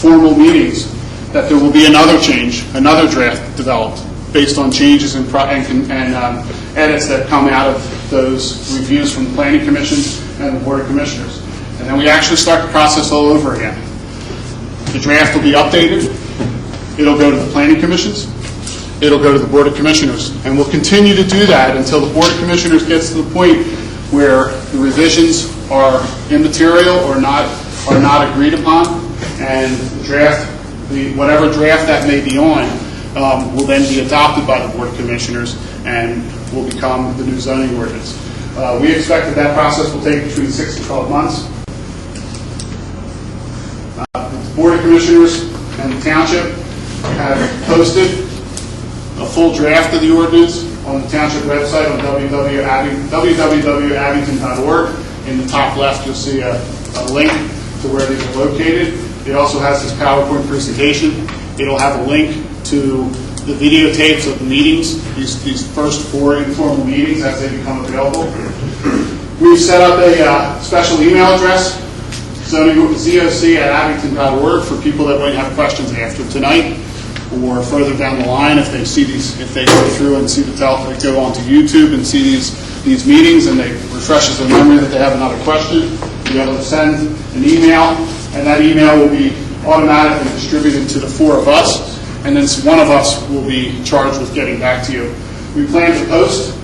A: formal meetings, that there will be another change, another draft developed based on changes and edits that come out of those reviews from the Planning Commission and the Board of Commissioners. And then we actually start the process all over again. The draft will be updated. It'll go to the Planning Commissions. It'll go to the Board of Commissioners. And we'll continue to do that until the Board of Commissioners gets to the point where the revisions are immaterial or not agreed upon, and the draft, whatever draft that may be on, will then be adopted by the Board of Commissioners and will become the new zoning ordinance. We expect that process will take between 6 to 12 months. The Board of Commissioners and the Township have posted a full draft of the ordinance on the Township website on www.abington.org. In the top left, you'll see a link to where these are located. It also has this PowerPoint presentation. It'll have a link to the videotapes of the meetings, these first 4 informal meetings as they become available. We've set up a special email address, zoc@abington.org, for people that might have questions after tonight or further down the line if they see these, if they go through and see they go onto YouTube and see these meetings and they refreshes their memory that they have another question. You'll be able to send an email, and that email will be automatically distributed to the 4 of us, and then one of us will be charged with getting back to you. We plan to post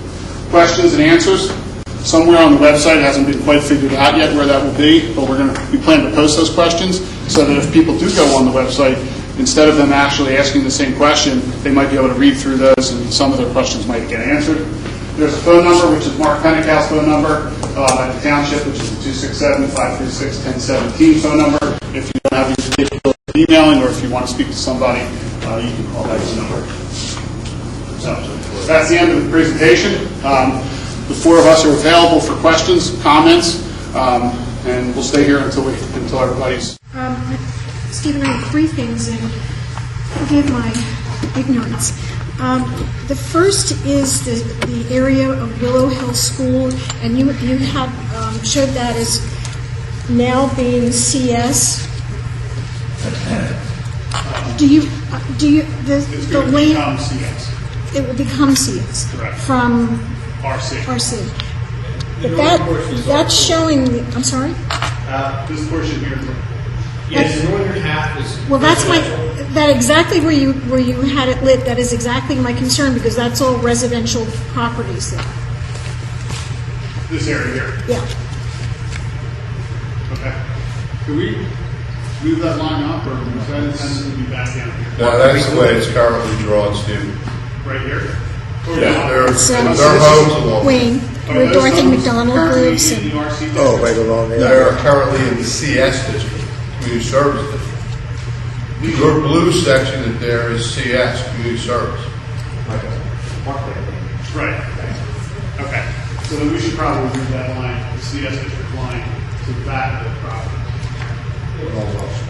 A: questions and answers somewhere on the website. It hasn't been quite figured out yet where that will be, but we plan to post those questions so that if people do go on the website, instead of them actually asking the same question, they might be able to read through those and some of their questions might get answered. There's a phone number, which is Mark Pennicow's phone number at the Township, which is the 267-536-1017 phone number. If you don't have the capability of emailing, or if you want to speak to somebody, you can call that number. So that's the end of the presentation. The 4 of us are available for questions, comments, and we'll stay here until everybody's.
C: Stephen, I have 3 things, and forgive my ignorance. The first is the area of Willow Hill School, and you have showed that as now being CS. The land?
A: CS.
C: It will become CS.
A: Correct.
C: From RC. But that's showing. I'm sorry.
A: This portion here.
B: Yes, the northern half is.
C: Well, that's that exactly where you had it lit. That is exactly my concern, because that's all residential properties there.
A: This area here.
C: Yeah.
A: Okay. Can we move that line up, or is that intended to be back down here?
D: No, that's the way it's currently drawn, Steve.
A: Right here?
D: Yeah, they're
C: So-
D: homes along.
C: Wayne, where Dorothy McDonald lives, and
D: Oh, right along there. They're currently in the CS district, community service district. Your blue section that there is CS, community service.
A: Right. Okay. So then we should probably move that line, the CS district line, to the back of the property.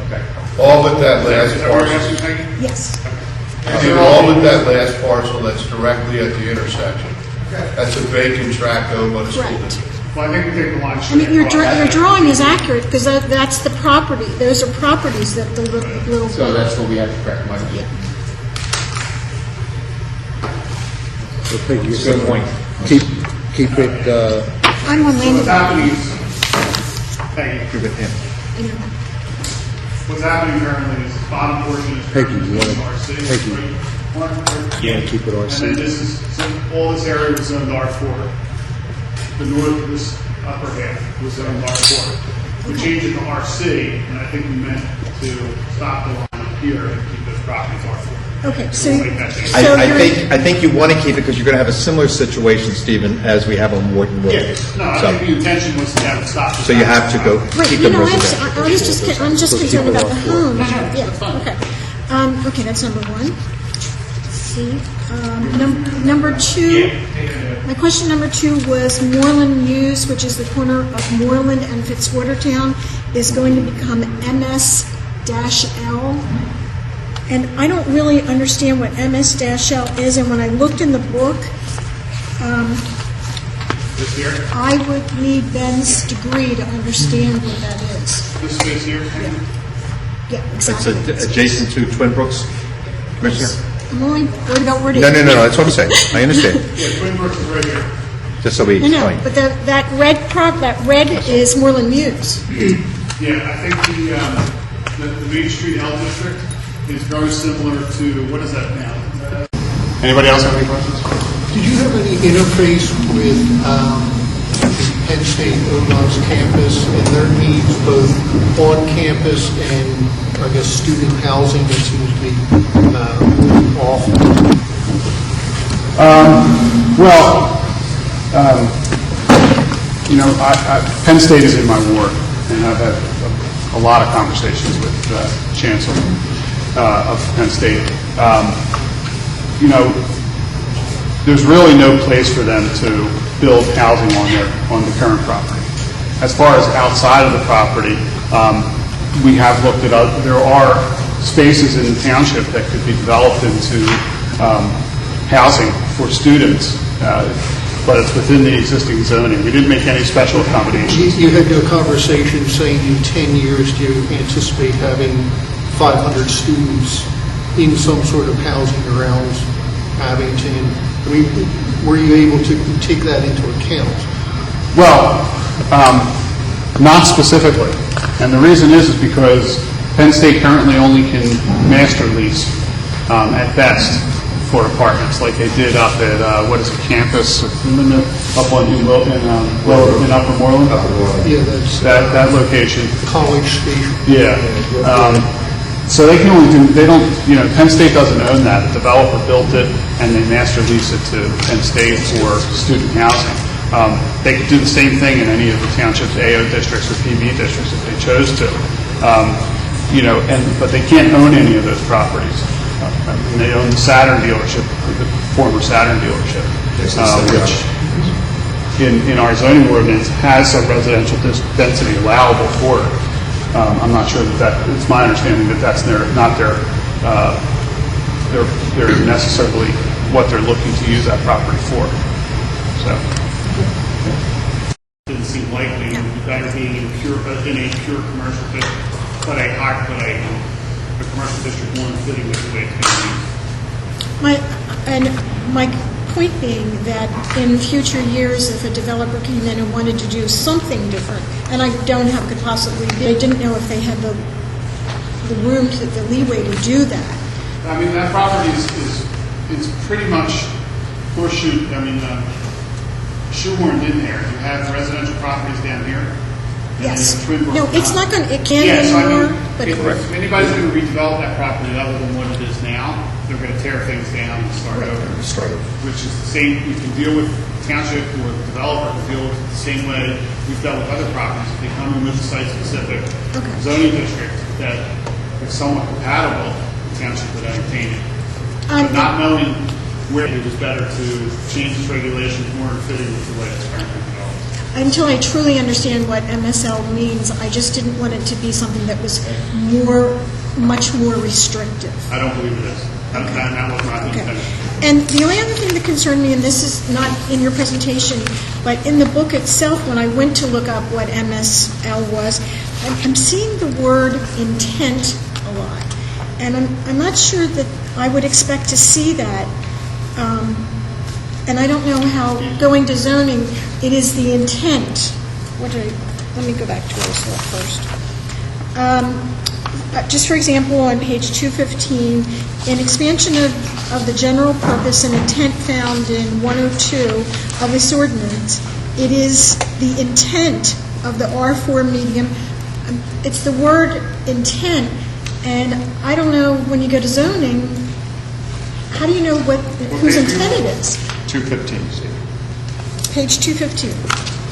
A: Okay.
D: All but that
A: Is
D: last
A: that what you're
D: parcel.
A: asking, Peggy?
C: yes.
D: Steve, all but that last parcel that's directly at the intersection. That's a vacant tract owned by the school
C: Right.
D: district.
A: Well, I think we take the line
C: I
A: straight
C: mean, your
A: across.
C: drawing is accurate, because that's the property. Those are properties that the little.
B: So that's what we have to correct, Mike. Good point.
E: Keep it,
C: I'm on
A: So
C: land.
A: what's happening is, Peggy, what's happening currently is the bottom portion is
E: Peggy,
A: currently
E: you wanna-
A: RC.
E: Peggy.
A: Yeah.
E: keep it
A: And
E: RC.
A: then this is, so all this area was zoned R4. The north, this upper half was zoned R4. We changed it to RC, and I think we meant to stop the line up here and keep those properties R4.
C: Okay, so
A: We'll make that change.
C: So
F: I
C: you're-
F: think you want to keep it because you're going to have a similar situation, Stephen, as we have on Wharton Road.
A: Yeah, no, I think the intention was to have it stop.
F: So you have to go
C: right,
F: keep
C: you
F: them
C: know,
F: residential.
C: I'm just concerned about the homes. Yeah.
A: That's fine.
C: Okay. Okay, that's number 1. see. Number two, my question number 2 was Moreland News, which is the corner of Moreland and Fitzwatertown, is going to become MS-L. And I don't really understand what MS-L is, and when I looked in the book, I would need Ben's degree to understand what that is.
A: This space here?
C: Yeah,
F: It's
C: exactly.
F: adjacent to Twin Brooks, Commissioner?
C: I'm only worried about wording.
F: No, that's what I'm saying. I understand.
A: Yeah, Twin Brooks is right here.
F: Just so we
C: No,
F: explain.
C: but that red is Moreland News.
A: Yeah, I think the Main Street L district is very similar to, what is that now? Anybody else have any questions?
E: Did you have any interface with Penn State OMOS campus and their needs both on campus and, I guess, student housing that seems to be off?
A: Penn State is in my ward, and I've had a lot of conversations with Chancellor of Penn State. There's really no place for them to build housing on the current property. As far as outside of the property, we have looked at there are spaces in the township that could be developed into housing for students, but it's within the existing zoning. We didn't make any special accommodations.
E: You had a conversation saying in 10 years do you anticipate having 500 students in some sort of housing around Abington. I mean, were you able to take that into account?
A: Well, not specifically. And the reason is because Penn State currently only can master lease at best for apartments, like they did up at, campus, up on in Upper Moreland?
E: Yeah, that's
A: That location.
E: College Station.
A: Yeah. So they can only do, Penn State doesn't own that. The developer built it and they master lease it to Penn State for student housing. They could do the same thing in any of the township's AO districts or PB districts if they chose to. But they can't own any of those properties. They own the Saturn dealership, the former Saturn dealership, which in our zoning ordinance has some residential density allowable for it. I'm not sure that it's my understanding that that's not their necessarily what they're looking to use that property for. So. Doesn't seem likely that being in a pure commercial district, but a commercial district one fitting with the way it's going to be.
C: My point being that in future years, if a developer came in and wanted to do something different, and I don't have could possibly be, I didn't know if they had the room, the leeway to do that.
A: I mean, that property is pretty much horseshoe. Shoehorned in there. You have residential properties down here.
C: Yes.
A: Twin Brook
C: No, it's not going. It can't
A: Yeah, so
C: anymore. But
A: if anybody's going to redevelop that property other than what it is now, they're going to tear things down and start over. Which is the same. You can deal with township or the developer can deal with it the same way we've dealt with other properties. If they come in with a site-specific zoning district that is somewhat compatible, the township would entertain it. But not knowing where it is better to change its regulations more in fitting with the way it's currently developed.
C: until I truly understand what MSL means, I just didn't want it to be something that was much more restrictive.
A: I don't believe it is. That was not the intention.
C: And the only other thing that concerned me, and this is not in your presentation, but in the book itself, when I went to look up what MSL was, I'm seeing the word intent a lot. And I'm not sure that I would expect to see that. And I don't know how, going to zoning, it is the intent. Let me go back to where I saw it first. Just for example, on page 215, in expansion of the general purpose and intent found in 102 of this ordinance, it is the intent of the R4 medium. It's the word intent, and I don't know, when you go to zoning, how do you know whose intent it is?
A: 215, Steve.
C: Page 215.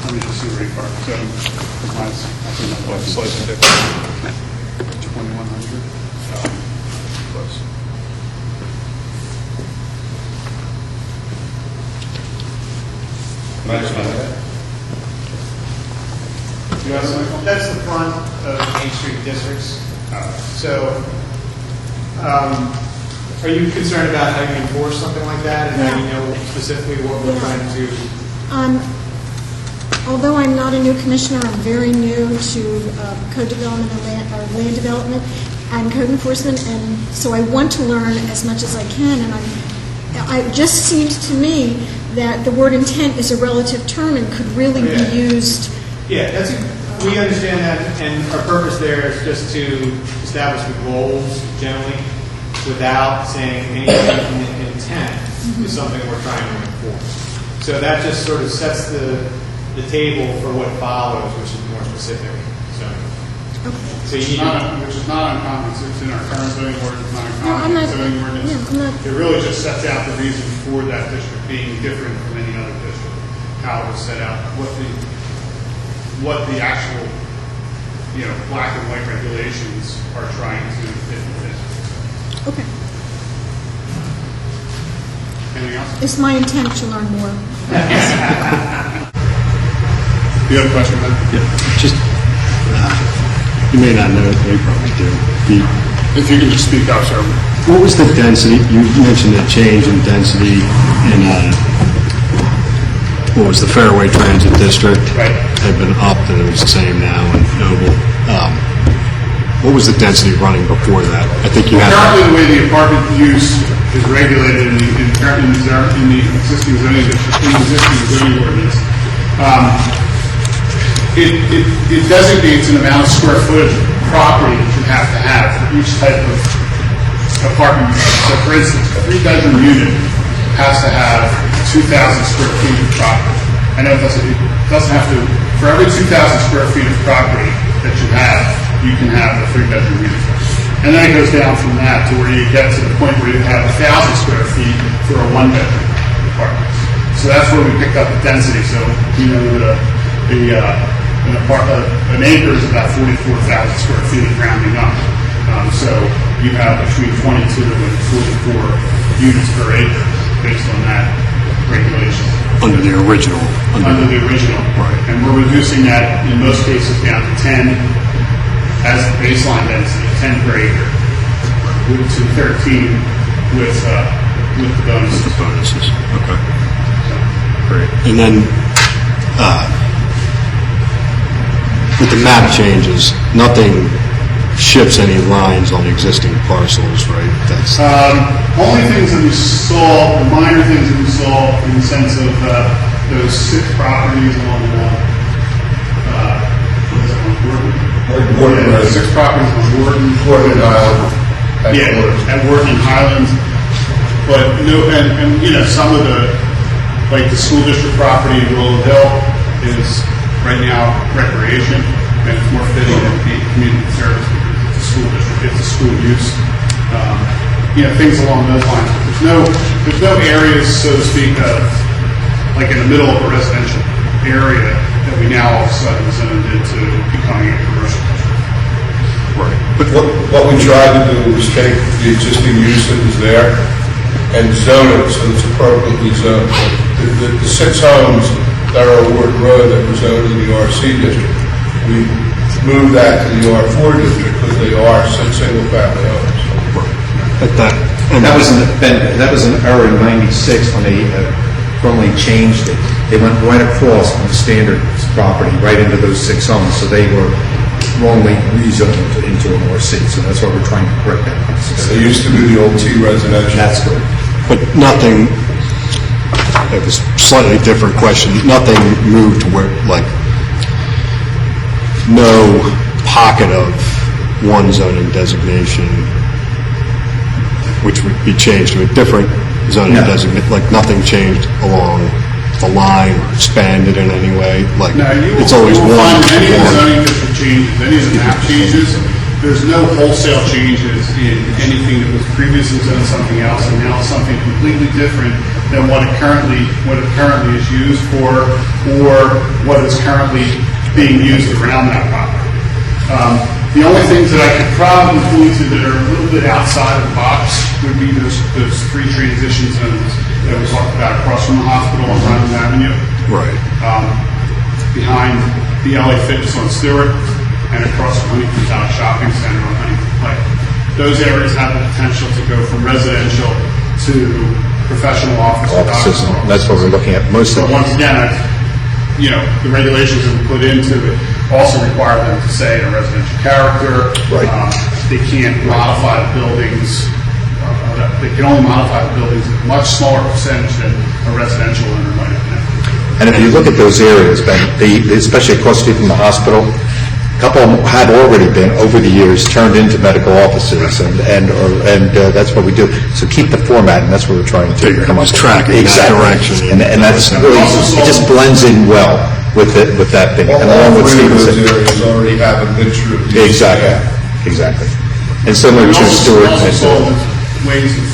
A: Let me just see where you are. So, I think my close. 2100. Close.
B: That's the front of Main Street districts. So, are you concerned about how you enforce something like that, and how you know specifically what we're trying to do?
C: Although I'm not a new commissioner, I'm very new to code development and land development and code enforcement, and so I want to learn as much as I can. And it just seems to me that the word intent is a relative term and could really be used.
B: Yeah, we understand that, and our purpose there is just to establish the goals generally, without saying anything in the intent is something we're trying to enforce. So that just sort of sets the table for what follows, which is more specific. So you need
A: Which is not uncommon. It's in our current zoning ordinance, not
C: No, I'm
A: uncommon
C: not-
A: zoning ordinance.
C: yeah, I'm not-
A: It really just sets out the reason for that district being different from any other district, how it was set out, what the actual, black and white regulations are trying to fit within.
C: Okay.
A: Anything else?
C: It's my intent to learn more.
A: Do you have a question, Ben?
G: Just, you may not know, you probably do.
A: If you can just speak up, sir.
G: What was the density, you mentioned a change in density in, what was the Fairway Transit District?
A: Right.
G: They've been upped and it was the same now in Noble. What was the density running before that? I think you had.
A: Currently, the way the apartment use is regulated in the existing zoning district, in the existing zoning ordinance, it designates an amount of square footage of property that you have to have for each type of apartment. So, for instance, a 3-bedroom unit has to have 2,000 square feet of property. I know it doesn't have to. For every 2,000 square feet of property that you can have a 3-bedroom unit. And then it goes down from that to where you get to the point where you have 1,000 square feet for a 1-bedroom apartment. So that's where we picked up the density. So, an acre is about 44,000 square feet rounding up. So you have between 22 and 44 units per acre based on that regulation.
G: Under the original.
A: Under the original.
G: Right.
A: And we're reducing that in most cases down to 10 as the baseline density, 10 per acre, to 13 with the bonuses.
G: Bonuses, okay. Great. And then, with the map changes, nothing shifts any lines on existing parcels, right? That's
A: Only things that we saw, the minor things that we saw in the sense of those 6 properties along the
D: Warden Road.
A: 6 properties on
D: Warden Island.
A: and Warden Highlands. But some of like the school district property in Willow Hill is right now recreation, and it's more fitting than the community service because it's a school district, it's a school use. Things along those lines. There's no areas, so to speak, like in the middle of a residential area that we now all of a sudden zoned into becoming a commercial district.
G: right.
D: But what we tried to do was take the existing use that was there and zone it so it's appropriately zoned. The 6 homes that are Ward Road that were zoned in the RC district, we moved that to the R4 district because they are 6 single-family homes.
F: That was an error in '96 when they formally changed it. They went right across on the standard property, right into those 6 homes, so they were wrongly rezoned into an ORC. So that's why we're trying to correct that.
D: They used to be the old T residential.
F: That's good.
G: But nothing, it was a slightly different question, nothing moved where, like, no pocket of one zoning designation, which would be changed to a different zoning
F: No.
G: designation, like nothing changed along the line or expanded in any way, like,
A: Now,
G: it's always
A: you will
G: one.
A: find any of the zoning district changes, any of the map changes, there's no wholesale changes in anything that was previously zoned something else, and now something completely different than what it currently is used for, or what is currently being used around that property. The only things that I could probably point to that are a little bit outside of the box would be those 3 transition zones that we talked about across from the hospital on Rhineland Avenue.
G: Right.
A: Behind the LA Fitness on Stewart and across from Huntington Towne Shopping Center on Huntington Pike. Those areas have the potential to go from residential to professional office.
F: Offices, and that's what we're looking at most of.
A: But once again, the regulations that we put into it also require them to say a residential character.
F: Right.
A: They can't modify the buildings. They can only modify the buildings at a much smaller percentage than a residential owner might have been.
F: And if you look at those areas, Ben, especially across the street from the hospital, a couple of them had already been, over the years, turned into medical offices, and that's what we do. So keep the format, and that's what we're trying to come up with.
G: Tracking that direction.
F: And that's really, it just blends in well with that thing. And along with
D: All three of
F: Stephen's.
D: those areas already have a mixture of use.
F: Exactly. And similar to Stewart.
A: Also saw ways of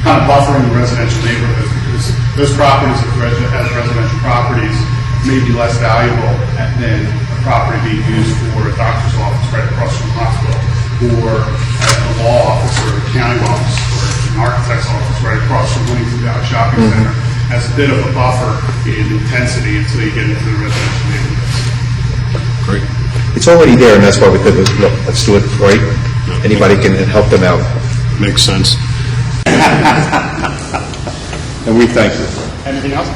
A: kind of buffering the residential neighborhood, because those properties as residential properties may be less valuable than a property being used for a doctor's office right across from the hospital, or a law office, or a county office, or an architect's office right across from Huntington Towne Shopping Center, as a bit of a buffer in intensity until you get into the residential neighborhoods.
G: Great.
F: It's already there, and that's why we said, look, let's do it right. Anybody can help them out.
G: Makes sense.
F: And we thank you.
A: Anything else?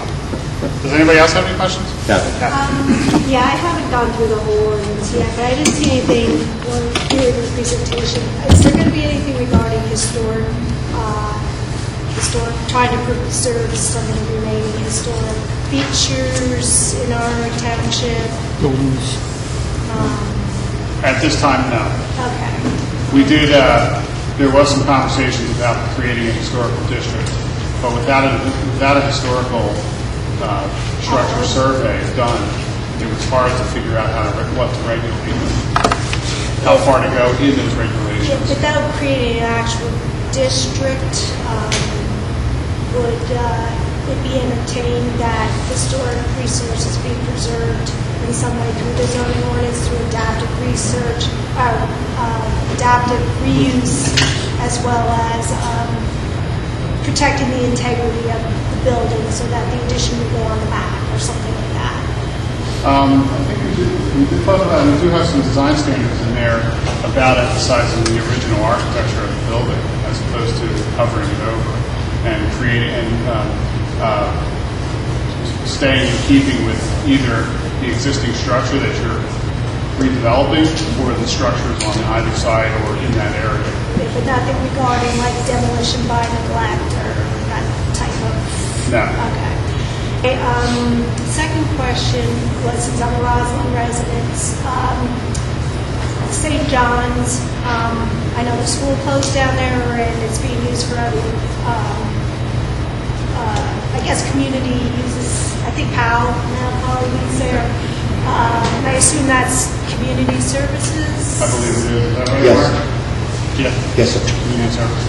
A: Does anybody else have any questions?
H: Yeah, I haven't gone through the whole ordinance yet, but I didn't see anything during the presentation. Is there going to be anything regarding historic, trying to preserve some of the remaining historic features in our township?
A: At this time, no.
H: Okay.
A: We did, there was some conversations about creating a historical district, but without a historical structure survey done, it was hard to figure out what to regulate, how far to go in those regulations.
H: Without creating an actual district, would it be entertained that historic resources be preserved in some way through the zoning ordinance, through adaptive research, adaptive reuse, as well as protecting the integrity of the building so that the addition would go on the back or something like that?
A: I think we did talk about, we do have some design standards in there about emphasizing the original architecture of the building as opposed to covering it over and creating and staying in keeping with either the existing structure that you're redeveloping or the structures on either side or in that area.
H: But nothing regarding like demolition by neglect or that type of...
A: No.
H: Okay. Second question was, since I'm a Roslyn resident, St. John's, I know the school closed down there and it's being used for other, I guess community uses, I think PAL now probably uses there. And I assume that's community services?
A: I believe it is. Is that right?
F: Yes.
A: Mark? Yeah.
F: Yes, sir.
A: Community service.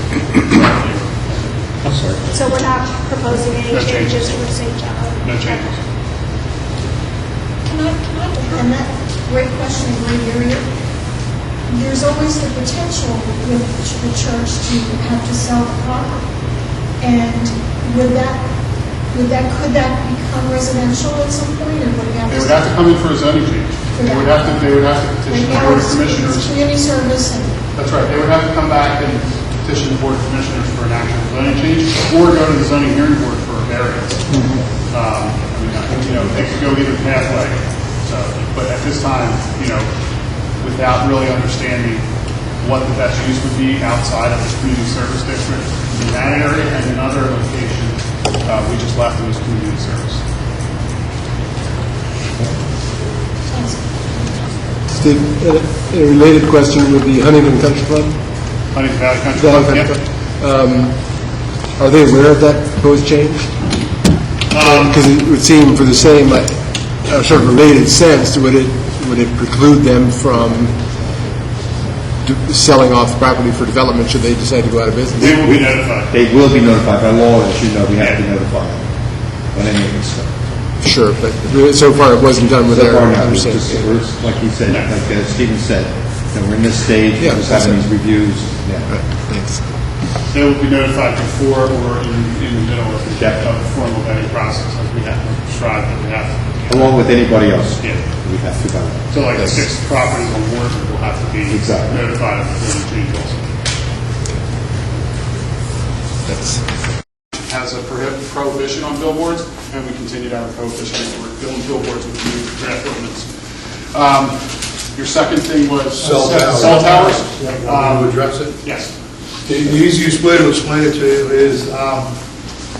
F: I'm sorry.
H: So we're not proposing any
A: No changes.
H: changes for St. John?
A: No changes.
C: Can I, and that, great question, great area. There's always the potential with the church to have to sell the property. And could that become residential at some point, or would it have to?
A: They would have to come in for a zoning change. They would have to petition the Board of Commissioners.
C: It's community service and.
A: That's right. They would have to come back and petition the Board of Commissioners for an actual zoning change, or go to the zoning hearing board for a variance. They could go either pathway. But at this time, without really understanding what the best use would be outside of this community service district in that area and in other locations, we just left them as community service.
I: Steve, a related question would be Huntington Country Club.
A: Huntington Valley Country Club,
I: Are they aware of that proposed change? Because it would seem for the same sort of related sense, would it preclude them from selling off property for development should they decide to go out of business?
A: They will be notified.
F: They will be notified by law, as you know, we have to notify them on any of this stuff.
I: Sure, but so far it wasn't done with
F: So
I: their
F: far, no, it's
I: understanding.
F: just, like he said, like Stephen said, we're in this stage,
I: Yeah,
F: we're just having these reviews. Yeah.
I: Right, thanks.
A: They will be notified before or in the middle of the formal vetting process, as we have described that we have.
F: Along with anybody else.
A: Yeah.
F: We have to go.
A: So like 6 properties on Warden will have to be
F: Exactly.
A: notified of the change also. Has a prohibition on billboards, and we continue to have a prohibition on billboards with the new draft ordinance. Your second thing was
D: Cell towers.
A: Cell towers.
D: Want to address it?
A: Yes.
D: The easiest way to explain it to you is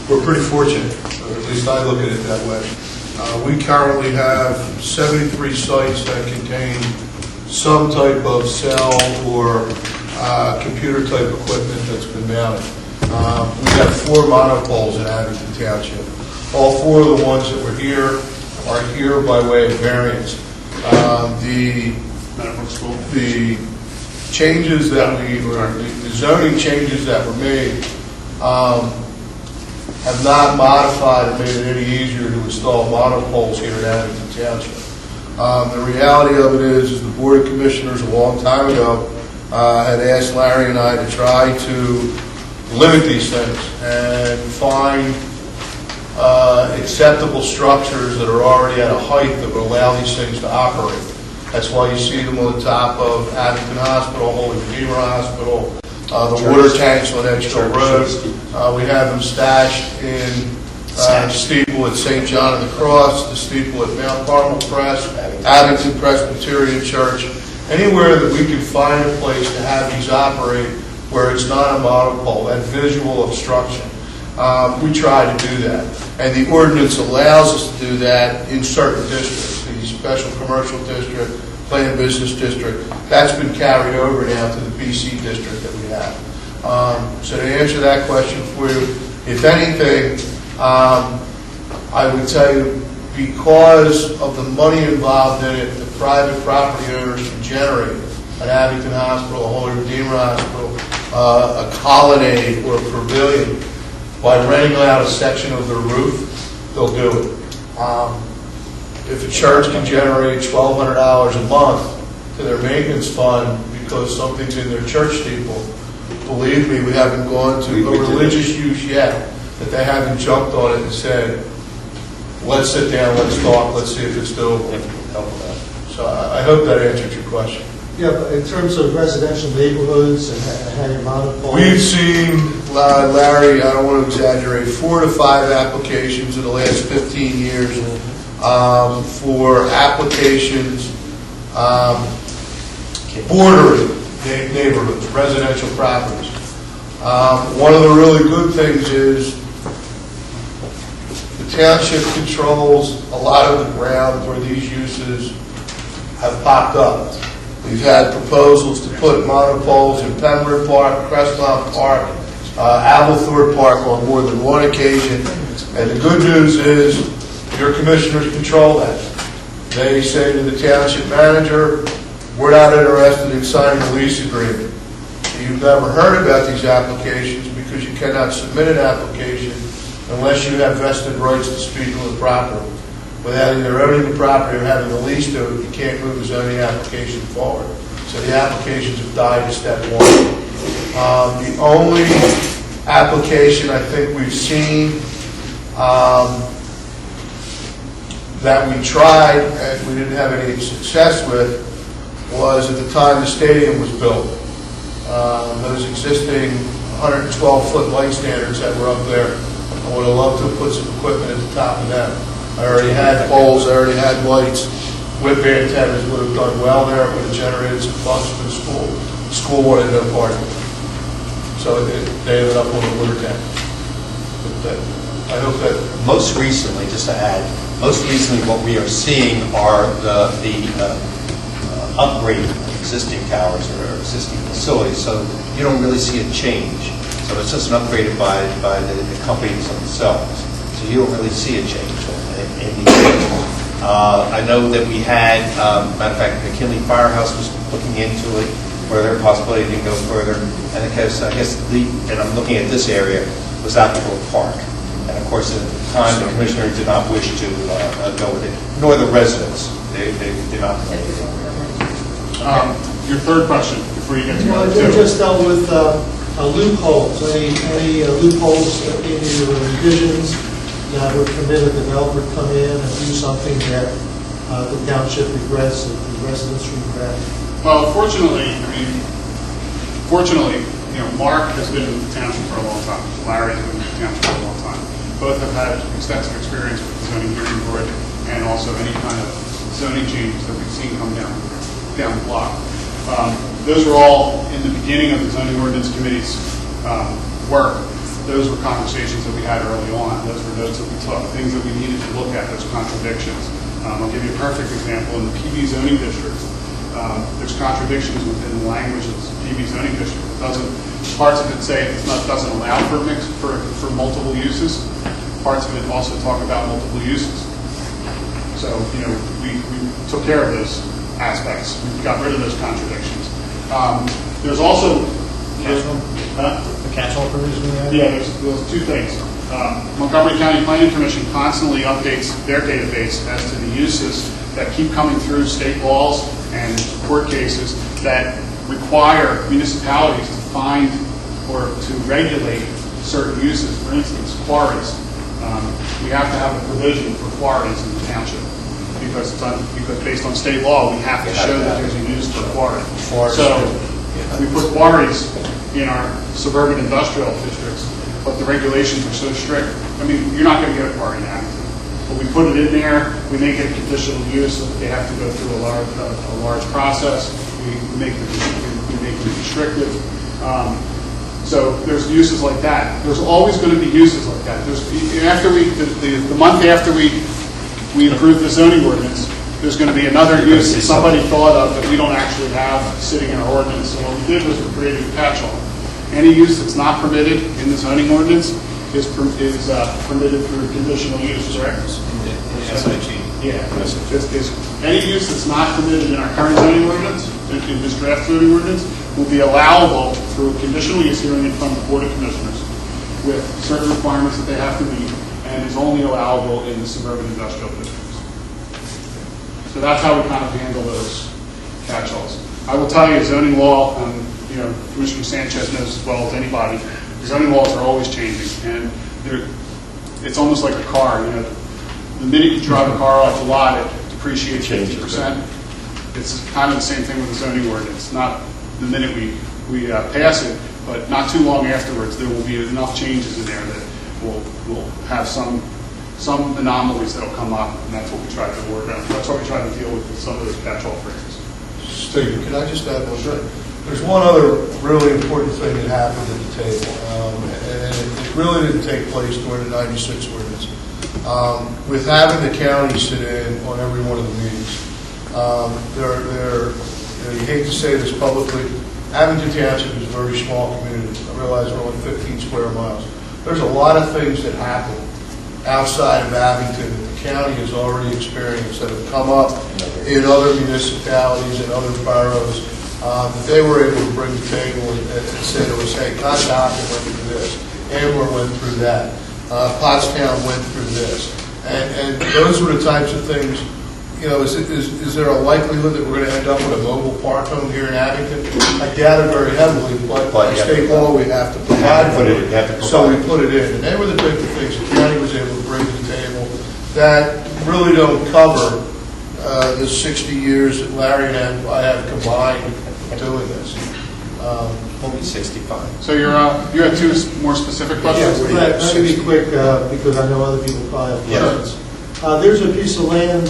D: we're pretty fortunate, or at least I look at it that way. We currently have 73 sites that contain some type of cell or computer-type equipment that's been mounted. We have 4 monopoles in Abington Township. All 4 of the ones that were here are here by way of variance. The changes that the zoning changes that were made have not modified or made it any easier to install monopoles here in Abington Township. The reality of it is the Board of Commissioners a long time ago had asked Larry and I to try to limit these things and find acceptable structures that are already at a height that would allow these things to operate. That's why you see them on the top of Abington Hospital, Holy Redeemer Hospital, the water tanks on Edgehill Road. We have them stashed in the steeple at St. John of the Cross, the steeple at Mount Carmel Press, Abington Presbyterian Church, anywhere that we can find a place to have these operate where it's not a monopole, that visual obstruction. We try to do that. And the ordinance allows us to do that in certain districts, the special commercial district, planned business district. That's been carried over now to the PC district that we have. So to answer that question for you, if anything, I would tell you, because of the money involved in it, the private property owners can generate an Abington Hospital, a Holy Redeemer Hospital, a colonnade or a pavilion. By renting out a section of their roof, they'll do it. If a church can generate $1,200 a month to their maintenance fund because something's in their church steeple, believe me, we haven't gone to a religious use yet that they haven't jumped on it and said, let's sit down, let's talk, let's see if it's doable. So I hope that answered your question.
J: Yeah, but in terms of residential neighborhoods and having monopoles.
D: We've seen, Larry, I don't want to exaggerate, 4 to 5 applications in the last 15 years for applications bordering neighborhoods, residential properties. One of the really good things is the township controls a lot of the ground where these uses have popped up. We've had proposals to put monopoles in Penbryn Park, Crestlawn Park, Applethorpe Park on more than one occasion. And the good news is your commissioners control that. They say to the township manager, we're not interested in signing a lease agreement. You've never heard about these applications because you cannot submit an application unless you have vested rights to speak on the property. Without either owning the property or having a lease to it, you can't move the zoning application forward. So the applications have died at step 1. The only application I think we've seen that we tried and we didn't have any success with was at the time the stadium was built. Those existing 112-foot light standards that were up there, I would have loved to have put some equipment at the top of them. I already had poles, I already had lights. Whip antennas would have done well there. It would have generated some funds for the school. The school wanted no part of it. So they ended up on the water tank. But I hope that...
K: Most recently, just to add, most recently what we are seeing are the upgrade of existing towers or existing facilities. So you don't really see a change. So it's just an upgraded by the companies themselves. So you don't really see a change. I know that we had, matter of fact, McKinley Firehouse was looking into it, where there possibility to go further. And I guess and I'm looking at this area, was Applegrove Park. And of course, at the time, the commissioner did not wish to go with it, nor the residents. They did not.
A: Your third question, before you get to
J: Well,
A: it.
J: you just dealt with loopholes, any loopholes in your revisions that would permit a developer to come in and do something that the township regrets, that the residents regret?
A: Well, fortunately, Mark has been in the township for a long time. Larry has been in the township for a long time. Both have had extensive experience with the zoning hearing board and also any kind of zoning changes that we've seen come down the block. Those were all in the beginning of the zoning ordinance committee's work. Those were conversations that we had early on. Those were notes that we took, things that we needed to look at, those contradictions. I'll give you a perfect example. In the PB zoning district, there's contradictions within the language of the PB zoning district. It doesn't, parts of it say doesn't allow for multiple uses. Parts of it also talk about multiple uses. So, we took care of those aspects. We got rid of those contradictions. There's also
J: The catch-all provision?
A: yeah, there's two things. Montgomery County Planning Commission constantly updates their database as to the uses that keep coming through state laws and court cases that require municipalities to find or to regulate certain uses. For instance, quarries. We have to have a provision for quarries in the township because based on state law, we have to show that there's a use for quarry. So we put quarries in our suburban industrial districts, but the regulations are so strict. I mean, you're not going to get a quarry in Abington, but we put it in there. We make it a conditional use, so that they have to go through a large process. We make it restrictive. So there's uses like that. There's always going to be uses like that. The month after we approve the zoning ordinance, there's going to be another use that somebody thought of that we don't actually have sitting in our ordinance. So what we did was we created a catch-all. Any use that's not permitted in the zoning ordinance is permitted through conditional use, correct? Yeah. Any use that's not permitted in our current zoning ordinance, in this draft zoning ordinance, will be allowable through conditional use hearing in front of the Board of Commissioners with certain requirements that they have to meet, and is only allowable in the suburban industrial districts. So that's how we kind of handle those catch-alls. I will tell you, zoning law, Commissioner Sanchez knows as well as anybody, zoning laws are always changing, and it's almost like a car. The minute you drive a car off the lot, it depreciates 50%. It's kind of the same thing with the zoning ordinance. Not the minute we pass it, but not too long afterwards, there will be enough changes in there that will have some anomalies that will come up, and that's what we try to work on. That's what we try to deal with some of those catch-all phrases.
E: Steve, can I just add one thing?
D: There's one other really important thing that happened at the table, and it really didn't take place during the 96 ordinance. With having the county sit in on every one of the meetings, you hate to say this publicly, Abington Township is a very small community. I realize we're only 15 square miles. There's a lot of things that happen outside of Abington that the county has already experienced that have come up in other municipalities and other boroughs that they were able to bring to the table and say to us, hey, Conshohocken went through this, Amber went through that, Pottstown went through this. And those were the types of things, is there a likelihood that we're going to end up with a mobile park home here in Abington? I doubt it very heavily, but by state law we have to provide for it. So we put it in. And they were the type of things the county was able to bring to the table that really don't cover the 60 years that Larry and I have combined doing this.
K: Only 65.
A: So you had two more specific questions?
J: Let me be quick, because I know other people probably have questions. There's a piece of land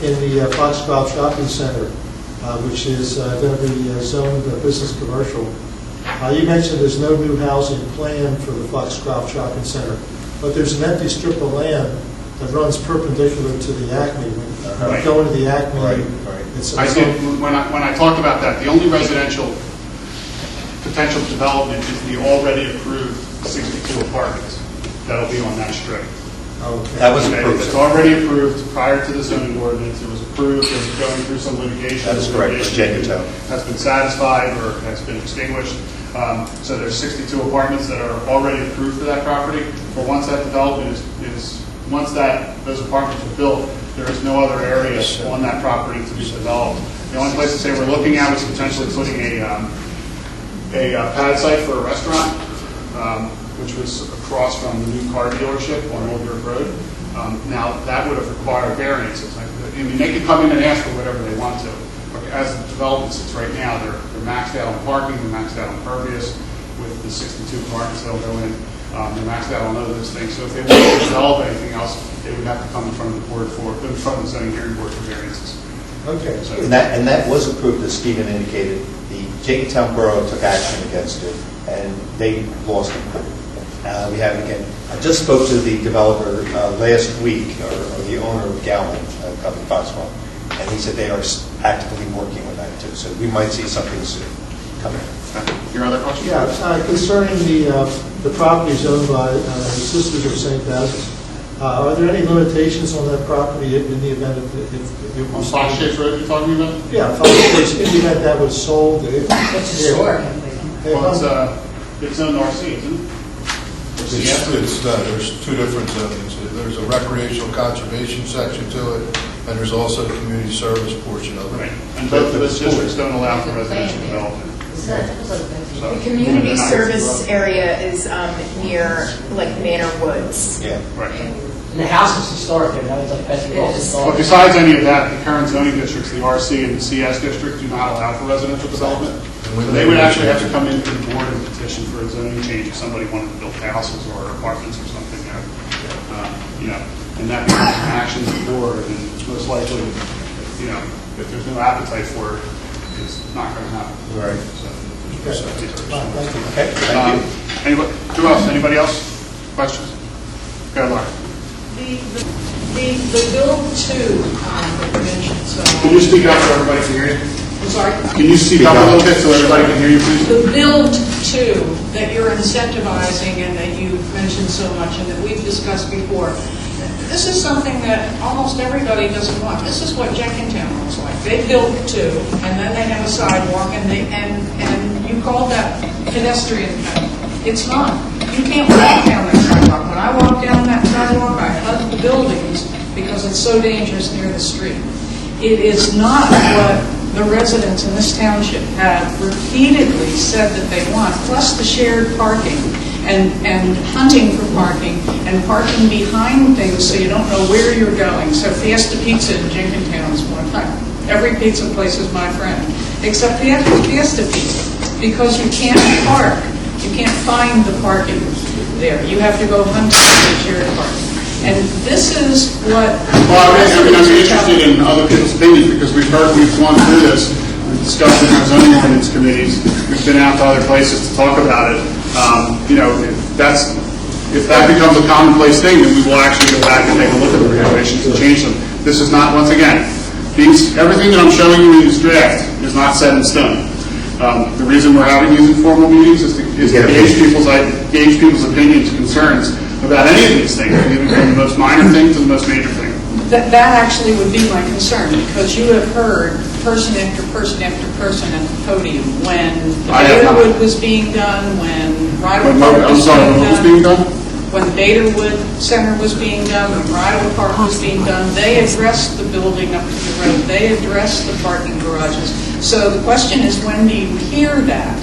J: in the Foxcroft Shopping Center, which is going to be zoned business commercial. You mentioned there's no new housing plan for the Foxcroft Shopping Center, but there's an empty strip of land that runs perpendicular to the Acme. When you go into the Acme, it's...
A: I did, when I talked about that, the only residential potential development is the already approved 62 apartments that'll be on that strip.
J: Okay.
K: That was approved.
A: It's already approved prior to the zoning ordinance. It was approved. It was going through some litigation.
K: That is correct. Virginia Towne
A: has been satisfied or has been extinguished. So there's 62 apartments that are already approved for that property. But once that development once those apartments are built, there is no other area on that property to be developed. The only place to say we're looking at was potentially putting a pad site for a restaurant, which was across from the new car dealership on Willow Grove Road. Now, that would have required variances. I mean, they could come in and ask for whatever they want to. As the development sits right now, they're maxed out on parking, they're maxed out on impervious with the 62 apartments that'll go in. They're maxed out on all those things. So if they wanted to develop anything else, they would have to come in front of the board in front of the zoning hearing board for variances.
J: Okay.
A: So,
K: And that was approved, as Stephen indicated. The Jenkintown Borough took action against it, and they lost in court. We have, again, I just spoke to the developer last week, or the owner of Galvin, company Foxcroft, and he said they are actively working on that too. So we might see something soon coming.
A: your other question?
J: Yeah, concerning the properties owned by the Sisters of St. Basil's, are there any limitations on that property in the event if it
A: On
J: was...
A: Fox Chase Road you're talking about?
J: Yeah, Fox Chase, in the event that was sold.
L: It's historic.
A: Well, it's zoned RC, isn't it?
D: There's two different zones. There's a recreational conservation section to it, and there's also the community service portion of it.
A: Right. And both of those districts don't allow for residential development.
L: The community service area is near like Manor Woods.
K: Yeah.
A: Right.
M: And the house is historic, and that was like Pennsylvania
A: But besides any of that, the current zoning districts, the RC and the CS district, do not allow for residential development. So they would actually have to come into the board and petition for a zoning change if somebody wanted to build houses or apartments or something there. And that becomes an action of the board, and most likely, if there's no appetite for it, it's not going to happen.
K: Right.
J: Thank you.
K: Okay, thank you.
A: Anybody, who else? Anybody else? Questions? Go ahead, Laura.
N: The build to that you mentioned, so.
A: Can you speak up so everybody can hear you?
N: I'm sorry?
A: Can you speak up a little bit so everybody can hear you, please?
N: The build to that you're incentivizing and that you've mentioned so much and that we've discussed before, this is something that almost everybody doesn't want. This is what Jenkintown looks like. They build to, and then they have a sidewalk, and you call that pedestrian. It's not. You can't walk down that sidewalk. When I walk down that sidewalk, I hug the buildings because it's so dangerous near the street. It is not what the residents in this township have repeatedly said that they want, plus the shared parking and hunting for parking and parking behind things so you don't know where you're going. So Fiesta Pizza in Jenkintown is one time. Every pizza place is my friend, except Fiesta Pizza, because you can't park. You can't find the parking there. You have to go hunting for shared parking. And this is what...
A: Well, I'm interested in other people's opinions because we've gone through this, we've discussed it in our zoning ordinance committees, we've been out to other places to talk about it. If that becomes a commonplace thing, then we will actually go back and take a look at the regulations and change them. This is not, once again, everything that I'm showing you in this draft is not set in stone. The reason we're having these informal meetings is to gauge people's opinions, concerns about any of these things, even from the most minor thing to the most major thing.
N: That actually would be my concern, because you have heard person after person after person at the podium when Baderwood was being done, when Bridal Park was being done, when Baderwood Center was being done, when Bridal Park was being done. They addressed the building up to the road. They addressed the parking garages. So the question is, when do you hear that?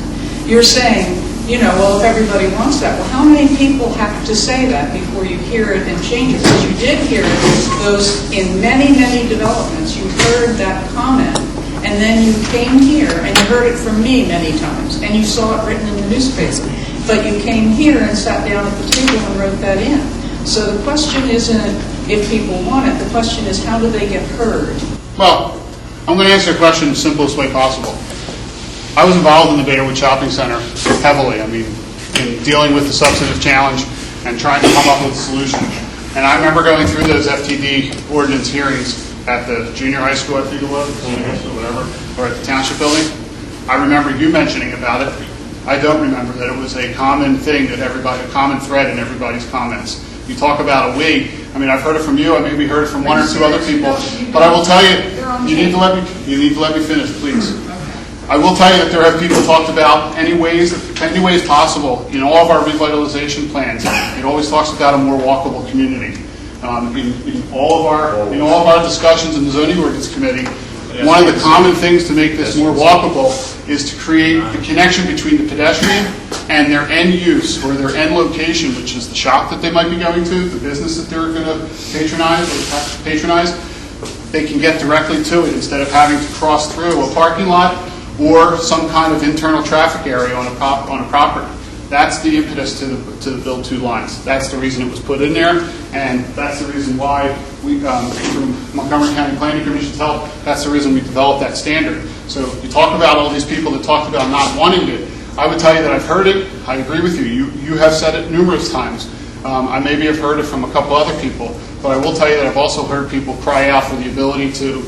N: You're saying, well, if everybody wants that, well, how many people have to say that before you hear it and change it? Because you did hear it, in many, many developments, you heard that comment, and then you came here, and you heard it from me many times, and you saw it written in the newspaper. But you came here and sat down at the table and wrote that in. So the question isn't if people want it, the question is how do they get heard?
A: Well, I'm going to answer your question in the simplest way possible. I was involved in the Baderwood Shopping Center heavily, in dealing with the substantive challenge and trying to come up with a solution. And I remember going through those FTD ordinance hearings at the junior high school, I think it was, or whatever, or at the Township building. I remember you mentioning about it. I don't remember that it was a common thing that a common thread in everybody's comments. You talk about a we. I've heard it from you. I maybe heard it from one or two other people. But I will tell you, you need to let me finish, please. I will tell you that there have people talked about any ways possible in all of our revitalization plans. It always talks about a more walkable community. In all of our discussions in the zoning ordinance committee, One of the common things to make this more walkable is to create the connection between the pedestrian and their end use, or their end location, which is the shop that they might be going to, the business that they're going to patronize. They can get directly to it instead of having to cross through a parking lot or some kind of internal traffic area on a property. That's the impetus to build two lines. That's the reason it was put in there, and that's the reason why we, through Montgomery County Planning Commission's help, that's the reason we developed that standard. So you talk about all these people that talked about not wanting it. I would tell you that I've heard it. I agree with you. You have said it numerous times. I maybe have heard it from a couple other people, but I will tell you that I've also heard people cry out for the ability to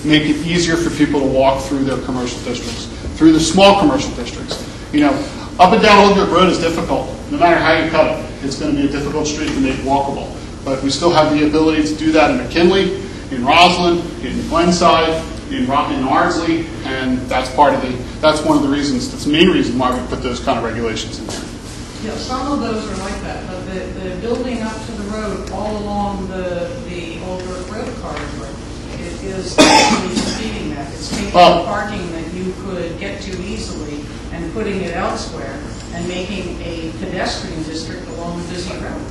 A: make it easier for people to walk through their commercial districts, through the small commercial districts. You know, up and down Old York Road is difficult. No matter how you cut it, it's going to be a difficult street to make walkable. But we still have the ability to do that in McKinley, in Roslyn, in Glenside, in Ardsley, and that's one of the reasons, that's the main reason why we put those kind of regulations in there.
N: Yeah, some of those are like that, but the building up to the road all along the Old York Road corridor, it is actually defeating that. It's taking the parking that you could get to easily and putting it elsewhere and making a pedestrian district along the busy road.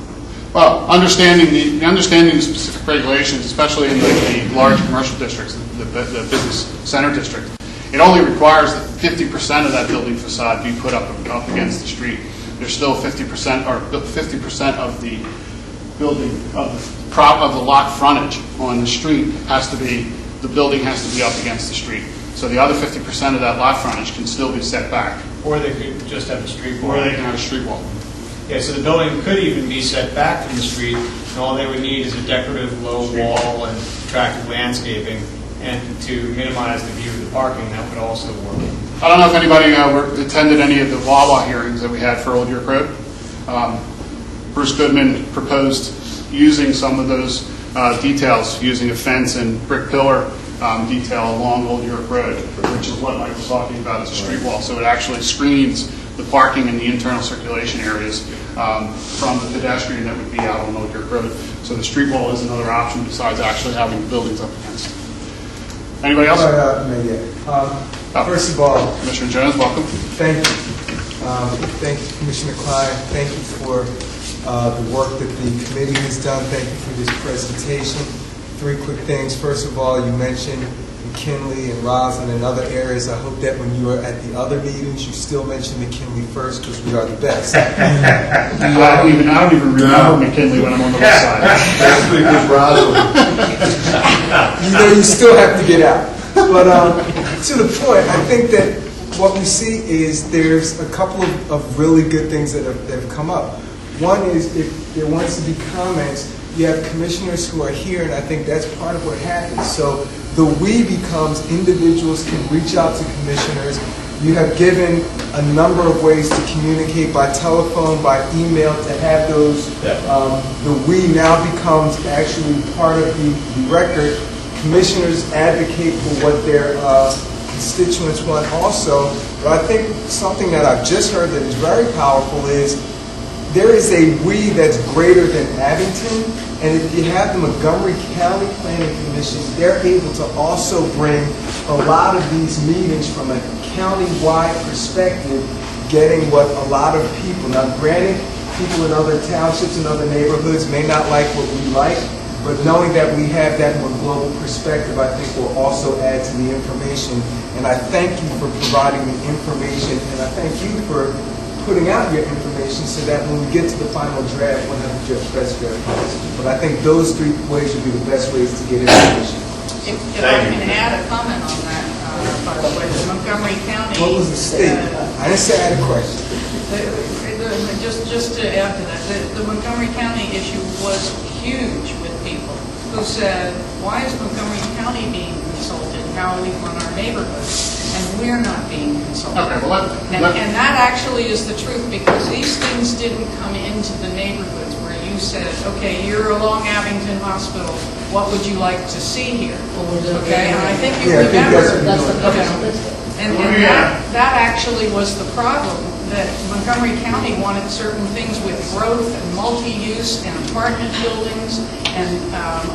A: Well, understanding the specific regulations, especially in the large commercial districts, the business center district, it only requires that 50% of that building facade be put up against the street. There's still 50% of the building of the lot frontage on the street the building has to be up against the street. So the other 50% of that lot frontage can still be set back.
B: Or they could just have a street wall.
A: Or they can have a street wall.
B: Yeah, so the building could even be set back from the street, and all they would need is a decorative low wall and attractive landscaping, and to minimize the view of the parking, that would also work.
A: I don't know if anybody attended any of the Wawa hearings that we had for Old York Road. Bruce Goodman proposed using some of those details, using a fence and brick pillar detail along Old York Road, which is what Mike was talking about as a street wall. So it actually screens the parking and the internal circulation areas from the pedestrian that would be out on Old York Road. So the street wall is another option besides actually having the buildings up against. Anybody else?
I: First of all,
A: Commissioner Jones, welcome.
I: thank you. Thank you, Commissioner Klein. Thank you for the work that the committee has done. Thank you for this presentation. 3 quick things. First of all, you mentioned McKinley and Roslyn and other areas. I hope that when you are at the other meetings, you still mention McKinley first, because we are the best.
A: I don't even remember McKinley when I'm on the west side.
D: That's because Roslyn.
I: You still have to get out. But to the point, I think that what we see is there's a couple of really good things that have come up. One is, if there wants to be comments, you have commissioners who are here, and I think that's part of what happens. So the we becomes individuals can reach out to commissioners. You have given a number of ways to communicate by telephone, by email, to have those. The we now becomes actually part of the record. Commissioners advocate for what their constituents want also. But I think something that I've just heard that is very powerful is there is a we that's greater than Abington, and if you have the Montgomery County Planning Commission, they're able to also bring a lot of these meetings from a county-wide perspective, getting what a lot of people, now granted, people in other townships and other neighborhoods may not like what we like, but knowing that we have that more global perspective, I think will also add to the information. And I thank you for providing the information, and I thank you for putting out your information so that when we get to the final draft, we'll have the best verification. But I think those 3 ways would be the best ways to get information.
N: If I can add a comment on that, by the way, the Montgomery County...
I: What was the statement? I didn't say I had a question.
N: Just to add to that, the Montgomery County issue was huge with people who said, why is Montgomery County being consulted? How we run our neighborhoods? And we're not being consulted.
A: Okay, well,
N: and that actually is the truth, because these things didn't come into the neighborhoods where you said, okay, you're along Abington Hospital, what would you like to see here? Okay, and I think you remember.
M: That's the purpose of this.
N: And that actually was the problem, that Montgomery County wanted certain things with growth and multi-use and apartment buildings and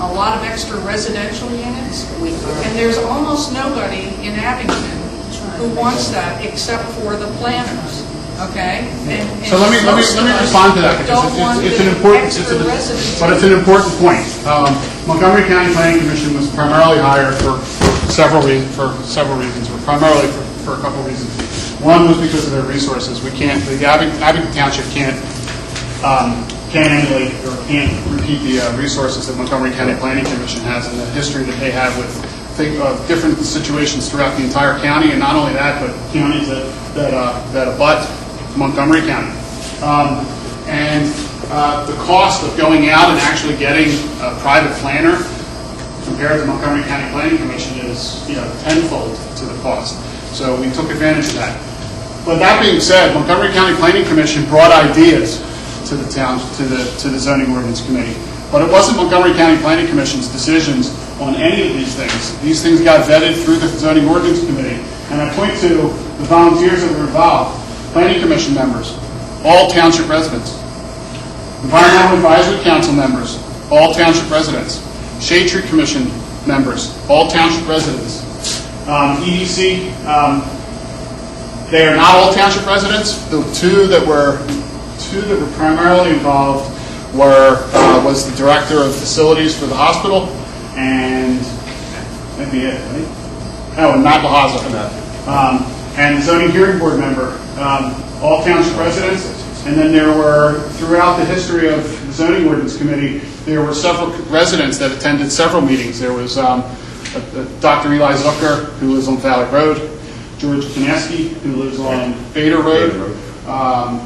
N: a lot of extra residential units. And there's almost nobody in Abington who wants that except for the planners, okay? And
A: So let me respond to that, because it's an important, but it's an important point. Montgomery County Planning Commission was primarily hired for several reasons, or primarily for a couple of reasons. One was because of their resources. We can't, the Abington Township can't emulate or can't repeat the resources that Montgomery County Planning Commission has and the history that they have with different situations throughout the entire county, and not only that, but counties that abut Montgomery County. The cost of going out and actually getting a private planner compared to Montgomery County Planning Commission is, tenfold to the cost. So we took advantage of that. But that being said, Montgomery County Planning Commission brought ideas to the town, to the zoning ordinance committee. But it wasn't Montgomery County Planning Commission's decisions on any of these things. These things got vetted through the zoning ordinance committee. And I point to the volunteers that were involved. Planning Commission members, all township residents. Environmental Advisory Council members, all township residents. Shade Tree Commission members, all township residents. EDC, they are not all township residents. The two that were primarily involved was the director of facilities for the hospital and that'd be it, right? Oh, and Matt Lahaza. And the zoning hearing board member, all township residents. And then there were, throughout the history of the zoning ordinance committee, there were several residents that attended several meetings. There was Dr. Eli Zucker, who lives on Valley Road, George Kineski, who lives on Bader Road. A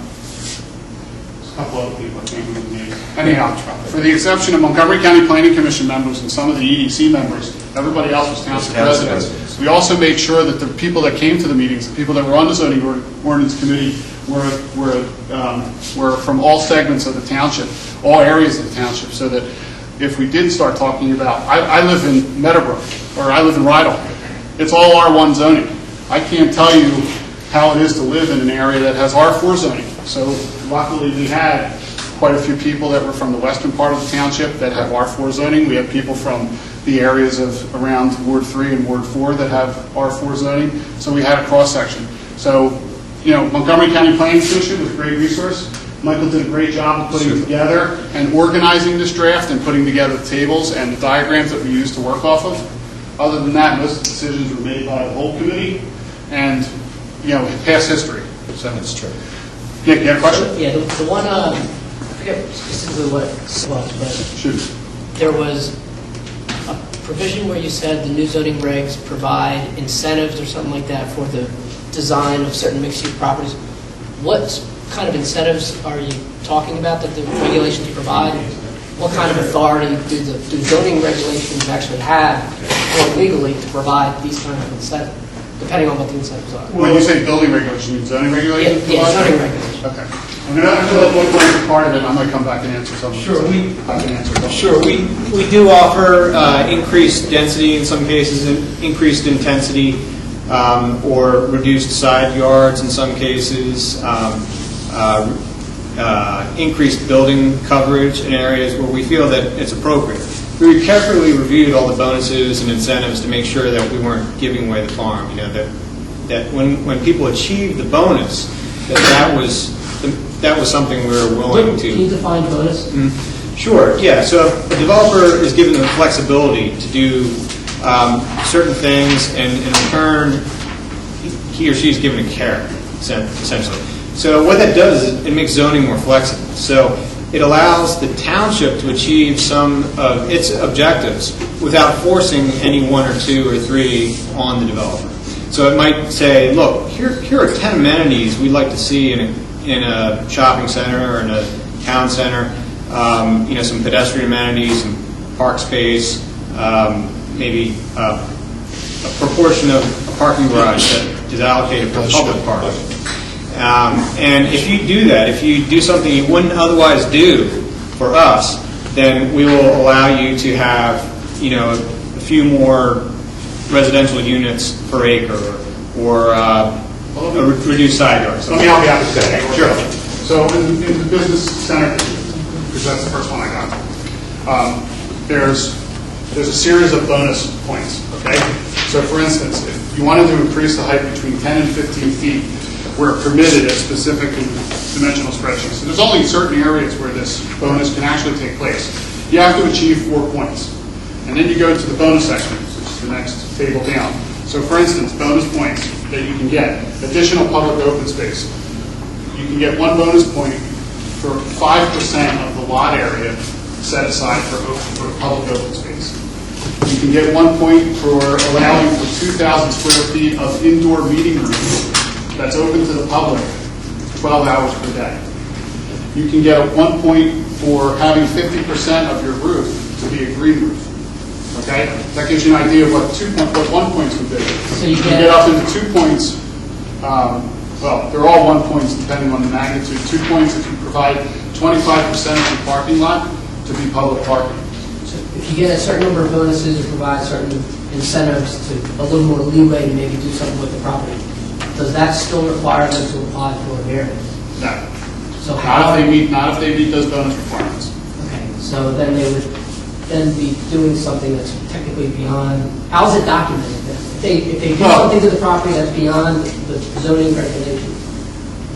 A: couple other people, I can't remember the names. Anyhow, for the exception of Montgomery County Planning Commission members and some of the EDC members, everybody else was township residents. We also made sure that the people that came to the meetings, the people that were on the zoning ordinance committee, were from all segments of the township, all areas of the township, so that if we did start talking about, I live in Meadowbrook, or I live in Rydal, it's all R1 zoning. I can't tell you how it is to live in an area that has R4 zoning. So luckily we had quite a few people that were from the western part of the township that have R4 zoning. We have people from the areas of around Ward 3 and Ward 4 that have R4 zoning. So we had a cross-section. So, Montgomery County Planning Commission was a great resource. Michael did a great job of putting together and organizing this draft and putting together the tables and the diagrams that we used to work off of. Other than that, most of the decisions were made by the whole committee and, past history. So that's true. Yeah, you have a question?
M: Yeah, the one, I forget specifically what it was, but there was a provision where you said the new zoning regs provide incentives or something like that for the design of certain mixed-use properties. What kind of incentives are you talking about that the regulations provide? What kind of authority do zoning regulations actually have, or legally, to provide these kinds of incentives, depending on what the incentives are?
A: When you say building regulations, you mean zoning regulations?
M: Yeah, zoning regulations.
A: Okay. I'm going to let one more part of it, and I might come back and answer something.
O: Sure, we do offer increased density in some cases, increased intensity, or reduced side yards in some cases, increased building coverage in areas where we feel that it's appropriate. We carefully reviewed all the bonuses and incentives to make sure that we weren't giving away the farm. That when people achieved the bonus, that was something we were willing to.
M: Can you define bonus?
O: Sure. Yeah. So a developer is given the flexibility to do certain things, and in return, he or she is given a carrot, essentially. So what that does is it makes zoning more flexible. So it allows the township to achieve some of its objectives without forcing any one or two or three on the developer. So it might say, look, here are 10 amenities we'd like to see in a shopping center or in a town center. Some pedestrian amenities, some park space, maybe a proportion of a parking garage that is allocated for public parking. And if you do that, if you do something you wouldn't otherwise do for us, then we will allow you to have, a few more residential units per acre, or a reduced side yard.
A: Let me help you out with that. Sure. So in the business center, because that's the first one I got, there's a series of bonus points, okay? So for instance, if you wanted to increase the height between 10 and 15 feet, where permitted at specific dimensional spreadsheets. So there's only certain areas where this bonus can actually take place. You have to achieve 4 points. And then you go to the bonus section, which is the next table down. So for instance, bonus points that you can get, additional public open space. You can get 1 bonus point for 5% of the lot area set aside for public open space. You can get 1 point for allowing for 2,000 square feet of indoor meeting rooms that's open to the public 12 hours per day. You can get 1 point for having 50% of your roof to be a green roof. Okay? That gives you an idea of what 1 points would be.
M: So
A: you can get up into 2 points. Well, they're all 1 points depending on the magnitude. 2 points if you provide 25% of the parking lot to be public parking.
M: So if you get a certain number of bonuses or provide certain incentives to a little more leeway to maybe do something with the property, does that still require them to apply for a variance?
A: No.
M: So how?
A: Not if they meet those bonus requirements.
M: Okay, so then they would then be doing something that's technically beyond, how is it documented then? If they do something to the property that's beyond the zoning regulations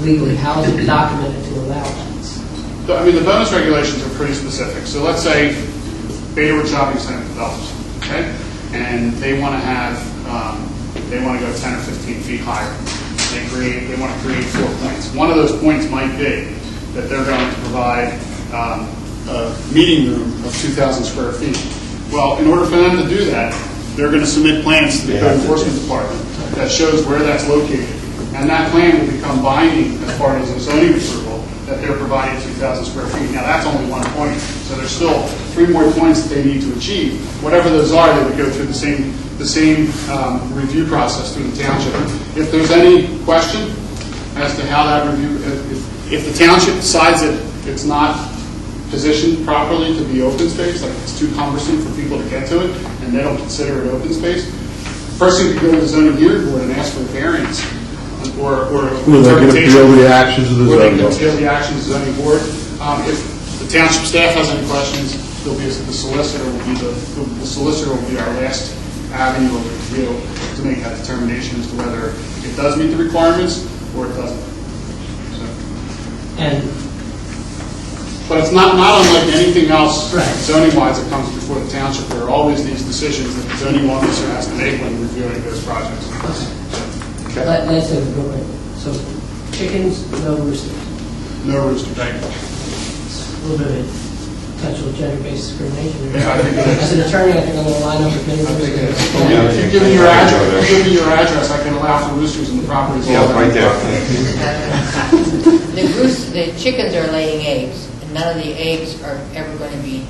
M: legally, how is it documented to allow that?
A: I mean, the bonus regulations are pretty specific. So let's say Beta Wood Shopping Center develops, okay? And they want to have, they want to go 10 or 15 feet higher. They want to create 4 points. One of those points might be that they're going to provide a meeting room of 2,000 square feet. Well, in order for them to do that, they're going to submit plans to the code enforcement department that shows where that's located. And that plan will become binding as part of the zoning approval that they're providing 2,000 square feet. Now, that's only 1 point. So there's still 3 more points that they need to achieve. Whatever those are, they would go through the same review process through the township. If there's any question as to how that review, if the township decides that it's not positioned properly to be open space, like it's too cumbersome for people to get to it, and they don't consider it open space, person could go to the zoning hearing board and ask for a variance or interpretation.
G: Appeal the actions of the zoning board.
A: Appeal the actions of the zoning board. If the township staff has any questions, the solicitor will be our last avenue of review to make that determination as to whether it does meet the requirements or it doesn't. But it's not unlike anything else zoning-wise that comes before the township. There are always these decisions that the zoning officer has to make when reviewing those projects.
M: Okay. Let's say real quick. So chickens, no roosters.
A: No rooster, thank you.
M: A little bit of potential gender-based discrimination.
A: Yeah, I think it is.
M: As an attorney, I think I'm going to line up with many roosters.
A: If you give me your address, I can allow for roosters in the properties.
F: Yeah, right there.
P: The chickens are laying eggs, and none of the eggs are ever going to be,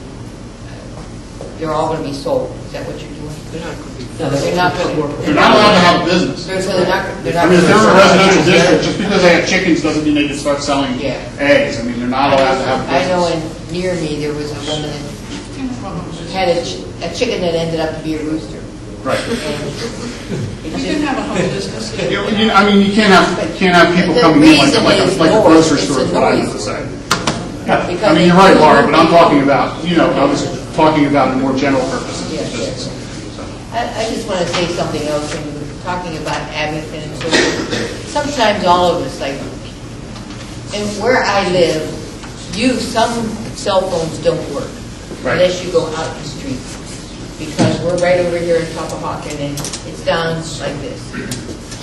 P: they're all going to be sold. Is that what you're doing? They're not going to.
A: They're not allowed to have a business.
P: They're not
A: I mean, if they're a residential district, just because they have chickens doesn't mean they can start selling eggs. I mean, they're not allowed to have a business.
P: I know near me there was a woman that had a chicken that ended up to be a rooster.
A: Right.
N: You can have a home business.
A: I mean, you can't have people coming in like a grocery store, is what I was to say. Yeah. I mean, you're right, Laura, but I'm talking about, I was talking about a more general purpose of the business.
P: I just want to say something else when we were talking about Abington and so forth. Sometimes all of us, like, and where I live, some cell phones don't work unless you go out the street. Because we're right over here in Topahakan and it's down like this.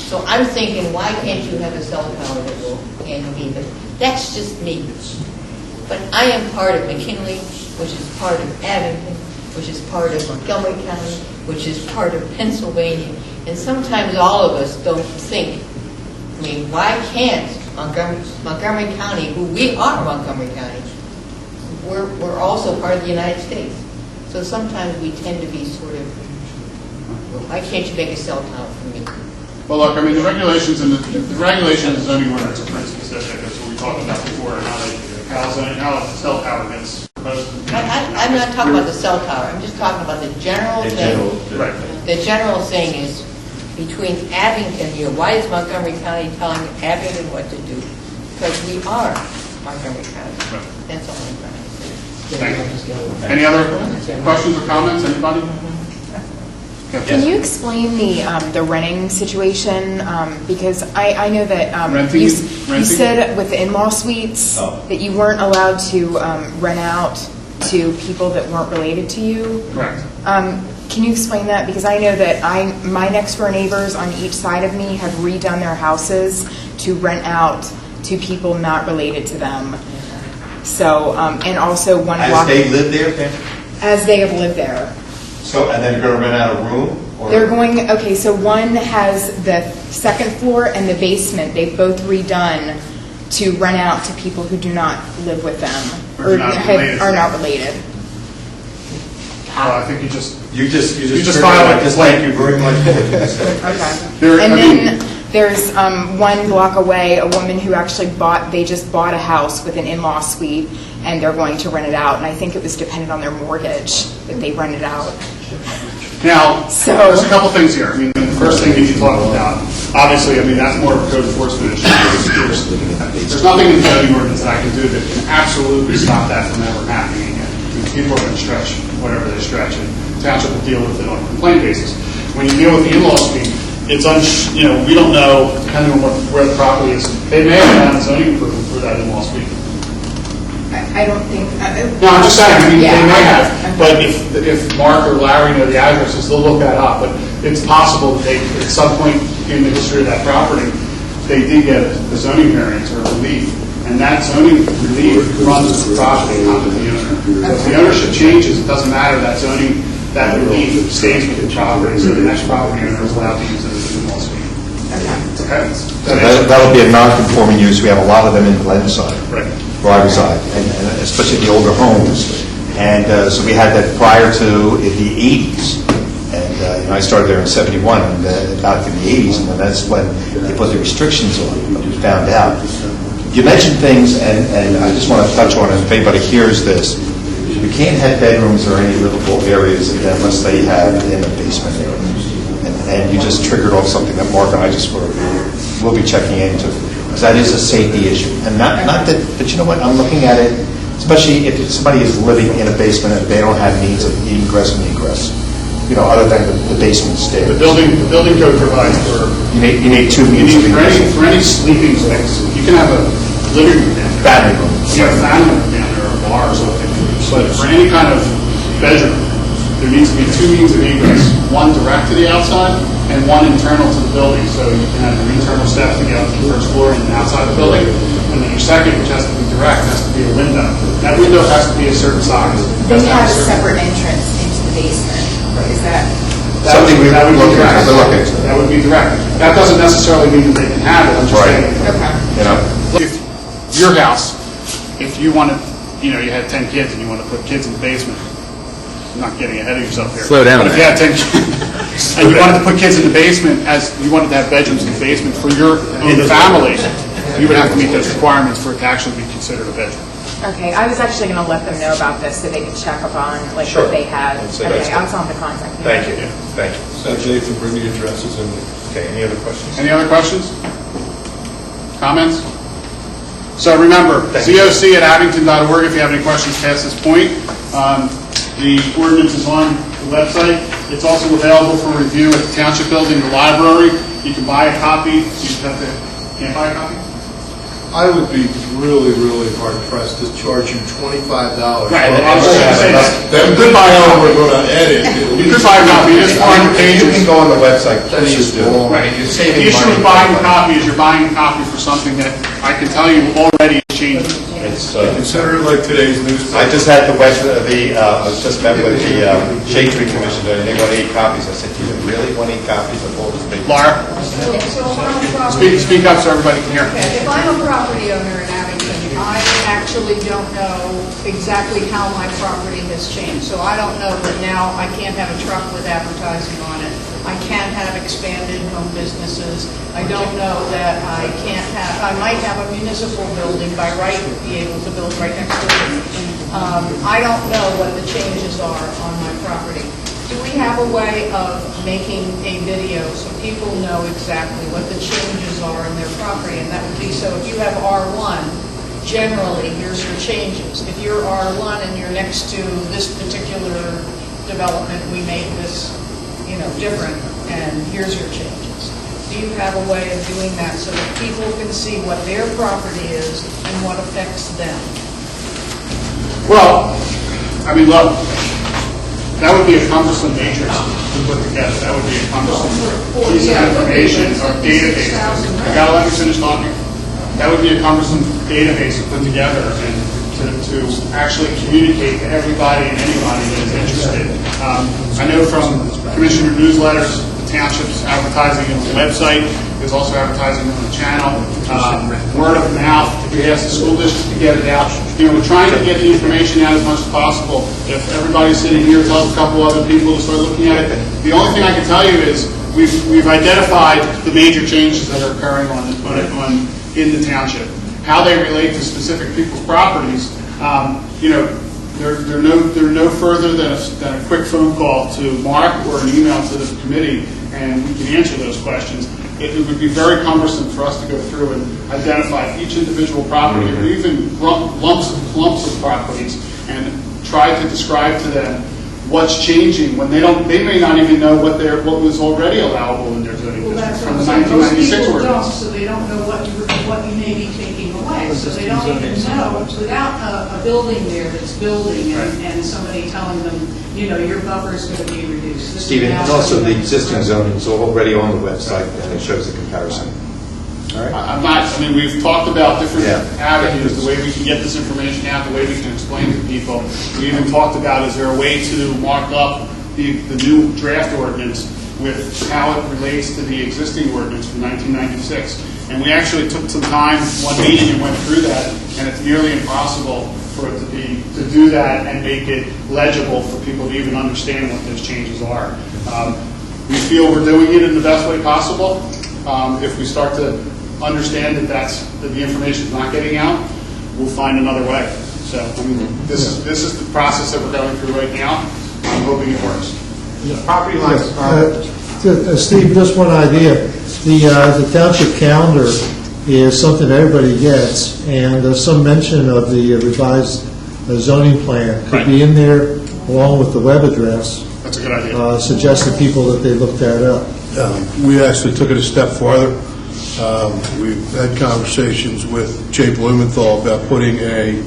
P: So I'm thinking, why can't you have a cell tower that will handle me? But that's just me. But I am part of McKinley, which is part of Abington, which is part of Montgomery County, which is part of Pennsylvania. And sometimes all of us don't think, I mean, why can't Montgomery County, who we are Montgomery County, we're also part of the United States. So sometimes we tend to be sort of, well, why can't you make a cell tower for me?
A: Well, look, I mean, the regulations and the regulations of zoning ordinance are pretty specific. That's what we talked about before, how a cell tower gets proposed.
P: I'm not talking about the cell tower. I'm just talking about the general thing.
A: Right.
P: The general thing is, between Abington here. Why is Montgomery County telling Abington what to do? Because we are Montgomery County. That's all I'm trying to say.
A: Thank you. Any other questions or comments, anybody?
L: Can you explain the renting situation? Because I know that
A: Renting?
L: you
A: Renting?
L: said with the in-law suites that you weren't allowed to rent out to people that weren't related to you.
A: Correct.
L: Can you explain that? Because I know that my next door neighbors on each side of me have redone their houses to rent out to people not related to them. So, and also one
F: As
L: block.
F: they live there, then?
L: As they have lived there.
F: So, and then you're going to rent out a room? Or?
L: They're going, okay, so one has the second floor and the basement. They've both redone to rent out to people who do not live with them or are not related.
A: Well, I think you just
F: filed it. Thank you very much for what you said.
L: Okay. And then there's one block away, a woman who actually just bought a house with an in-law suite, and they're going to rent it out. And I think it was dependent on their mortgage that they rented out.
A: Now, there's a couple things here. I mean, the first thing that you talked about, obviously, I mean, that's more of a code enforcement issue. There's nothing in the zoning ordinance that I can do that can absolutely stop that from ever happening again. People are going to stretch whatever they stretch, and Township will deal with it on a complaint basis. When you deal with the in-law suite, it's we don't know, depending on where the property is, they may have had zoning approval for that in-law suite.
L: I don't think.
A: No, I'm just saying. I mean,
L: yeah,
A: they may have, but if Mark or Larry know the addresses, they'll look that up. But it's possible that at some point in the history of that property, they did get a zoning variance or relief, and that zoning relief runs with the property, not with the owner. If the ownership changes, it doesn't matter. That relief stays with the property, so the next property owner is allowed to use it as a small suite. Okay.
F: So that'll be a non-conforming use. We have a lot of them in Glenside, where I reside, and especially the older homes. And so we had that prior to the 80s. And I started there in 71, and back in the 80s, and then that's when they put the restrictions on. We found out. You mentioned things, and I just want to touch on it. If anybody hears this, you can't have bedrooms or any livable areas unless they have in the basement area. And you just triggered off something that Mark and I just will be checking into, because that is a safety issue. And not that, but you know what? I'm looking at it, especially if somebody is living in a basement and they don't have means of ingress and egress. Other than the basement stairs.
A: The building code provides for
F: you need two means of ingress.
A: For any sleeping space, you can have a living room down there.
F: Family room.
A: You have a family room down there or a bar or something. But for any kind of bedroom, there needs to be two means of egress: one direct to the outside and one internal to the building. So you can have your internal steps to get up to the first floor and then outside the building, and then your second, which has to be direct, has to be a window. That window has to be a certain size.
L: Then you have a separate entrance into the basement. Is that
F: something we would look at?
A: That would be direct. That doesn't necessarily mean that they can have it. I'm just saying.
L: okay?
A: If your house, if you wanted, you had 10 kids and you want to put kids in the basement, I'm not getting ahead of yourself here.
G: Slow down.
A: But if you had 10 kids and you wanted to put kids in the basement, as you wanted to have bedrooms in the basement for your own family, you would have to meet those requirements for it to actually be considered a bedroom.
L: Okay, I was actually going to let them know about this so they could check up on what they had. Okay, I'll tell them to contact me.
F: Thank you. Thank you.
D: So Nathan, bring the addresses in.
F: Okay, any other questions?
A: Any other questions? Comments? So remember, ZOC@abington.org if you have any questions past this point. The ordinance is on the website. It's also available for review at the Township Building, the library. You can buy a copy. Can't buy a copy?
D: I would be really, really hard pressed to charge you $25.
A: Right. I was just going to say that.
D: Then we're going to edit.
A: You could buy a copy. It's 400 pages.
F: You can go on the website. Please do.
A: Right. The issue with buying a copy is you're buying a copy for something that I can tell you already is changing.
D: Consider it like today's newspaper.
F: I just had I was just met with the Shade Tree Commission, and they want 8 copies. I said, do you really want 8 copies of all this paper?
A: Laura?
N: So if I'm a property-
A: Speak up so everybody can hear.
N: Okay, if I'm a property owner in Abington, I actually don't know exactly how my property has changed. So I don't know that now I can't have a truck with advertising on it. I can't have expanded home businesses. I don't know that I might have a municipal building by right, be able to build right next to it. I don't know what the changes are on my property. Do we have a way of making a video so people know exactly what the changes are in their property? And that would be, so if you have R1, generally, here's your changes. If you're R1 and you're next to this particular development, we made this, different, and here's your changes. Do you have a way of doing that so that people can see what their property is and what affects them?
A: Well, I mean, look, that would be a cumbersome matrix to put together. That would be a cumbersome piece of information or database. I gotta let me finish talking. That would be a cumbersome database to put together and to actually communicate to everybody and anybody that is interested. I know from commissioner newsletters, the township's advertising on the website, there's also advertising on the channel, word of mouth, if we ask the school district to get it out. We're trying to get the information out as much as possible. If everybody sitting here tells a couple other people to start looking at it, the only thing I can tell you is we've identified the major changes that are occurring in the township. How they relate to specific people's properties, they're no further than a quick phone call to Mark or an email to the committee, and we can answer those questions. It would be very cumbersome for us to go through and identify each individual property, or even clumps of properties, and try to describe to them what's changing when they may not even know what was already allowable in their zoning district from the 1996 ordinance.
N: So they don't know what you may be taking away. So they don't even know, without a building there that's building and somebody telling them, your buffer is going to be reduced.
F: Stephen, and also the existing zoning is already on the website, and it shows the comparison. All right.
A: We've talked about different avenues, the way we can get this information out, the way we can explain to people. We even talked about, is there a way to mark up the new draft ordinance with how it relates to the existing ordinance from 1996. And we actually took some time, one meeting, and went through that, and it's nearly impossible for it to do that and make it legible for people to even understand what those changes are. We feel we're doing it in the best way possible. If we start to understand that the information is not getting out, we'll find another way. So this is the process that we're going through right now. I'm hoping it works.
B: Property lines.
J: Steve, just one idea. The township calendar is something everybody gets, and some mention of the revised zoning plan could be in there along with the web address.
A: That's a good idea.
J: Suggest to people that they look that up.
D: We actually took it a step farther. We've had conversations with Jay Blumenthal about putting a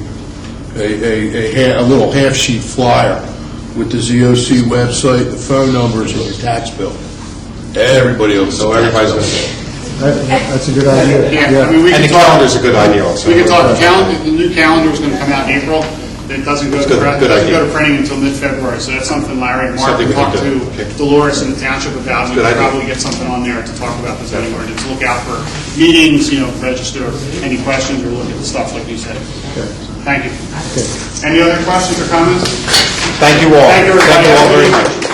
D: little half-sheet flyer with the ZOC website, the phone numbers, and your tax bill. Everybody else. So everybody's going to.
J: That's a good idea.
F: And the calendar is a good idea also.
A: We can talk. The new calendar is going to come out in April. It doesn't go to printing until mid-February, so that's something Larry and Mark can talk to Dolores and the township about. We can probably get something on there to talk about the zoning ordinance. Look out for meetings, register any questions or look at the stuff like you said.
J: Okay.
A: Thank you. Any other questions or comments?
F: Thank you all.
A: Thank you, everybody.
F: Thank you all very much.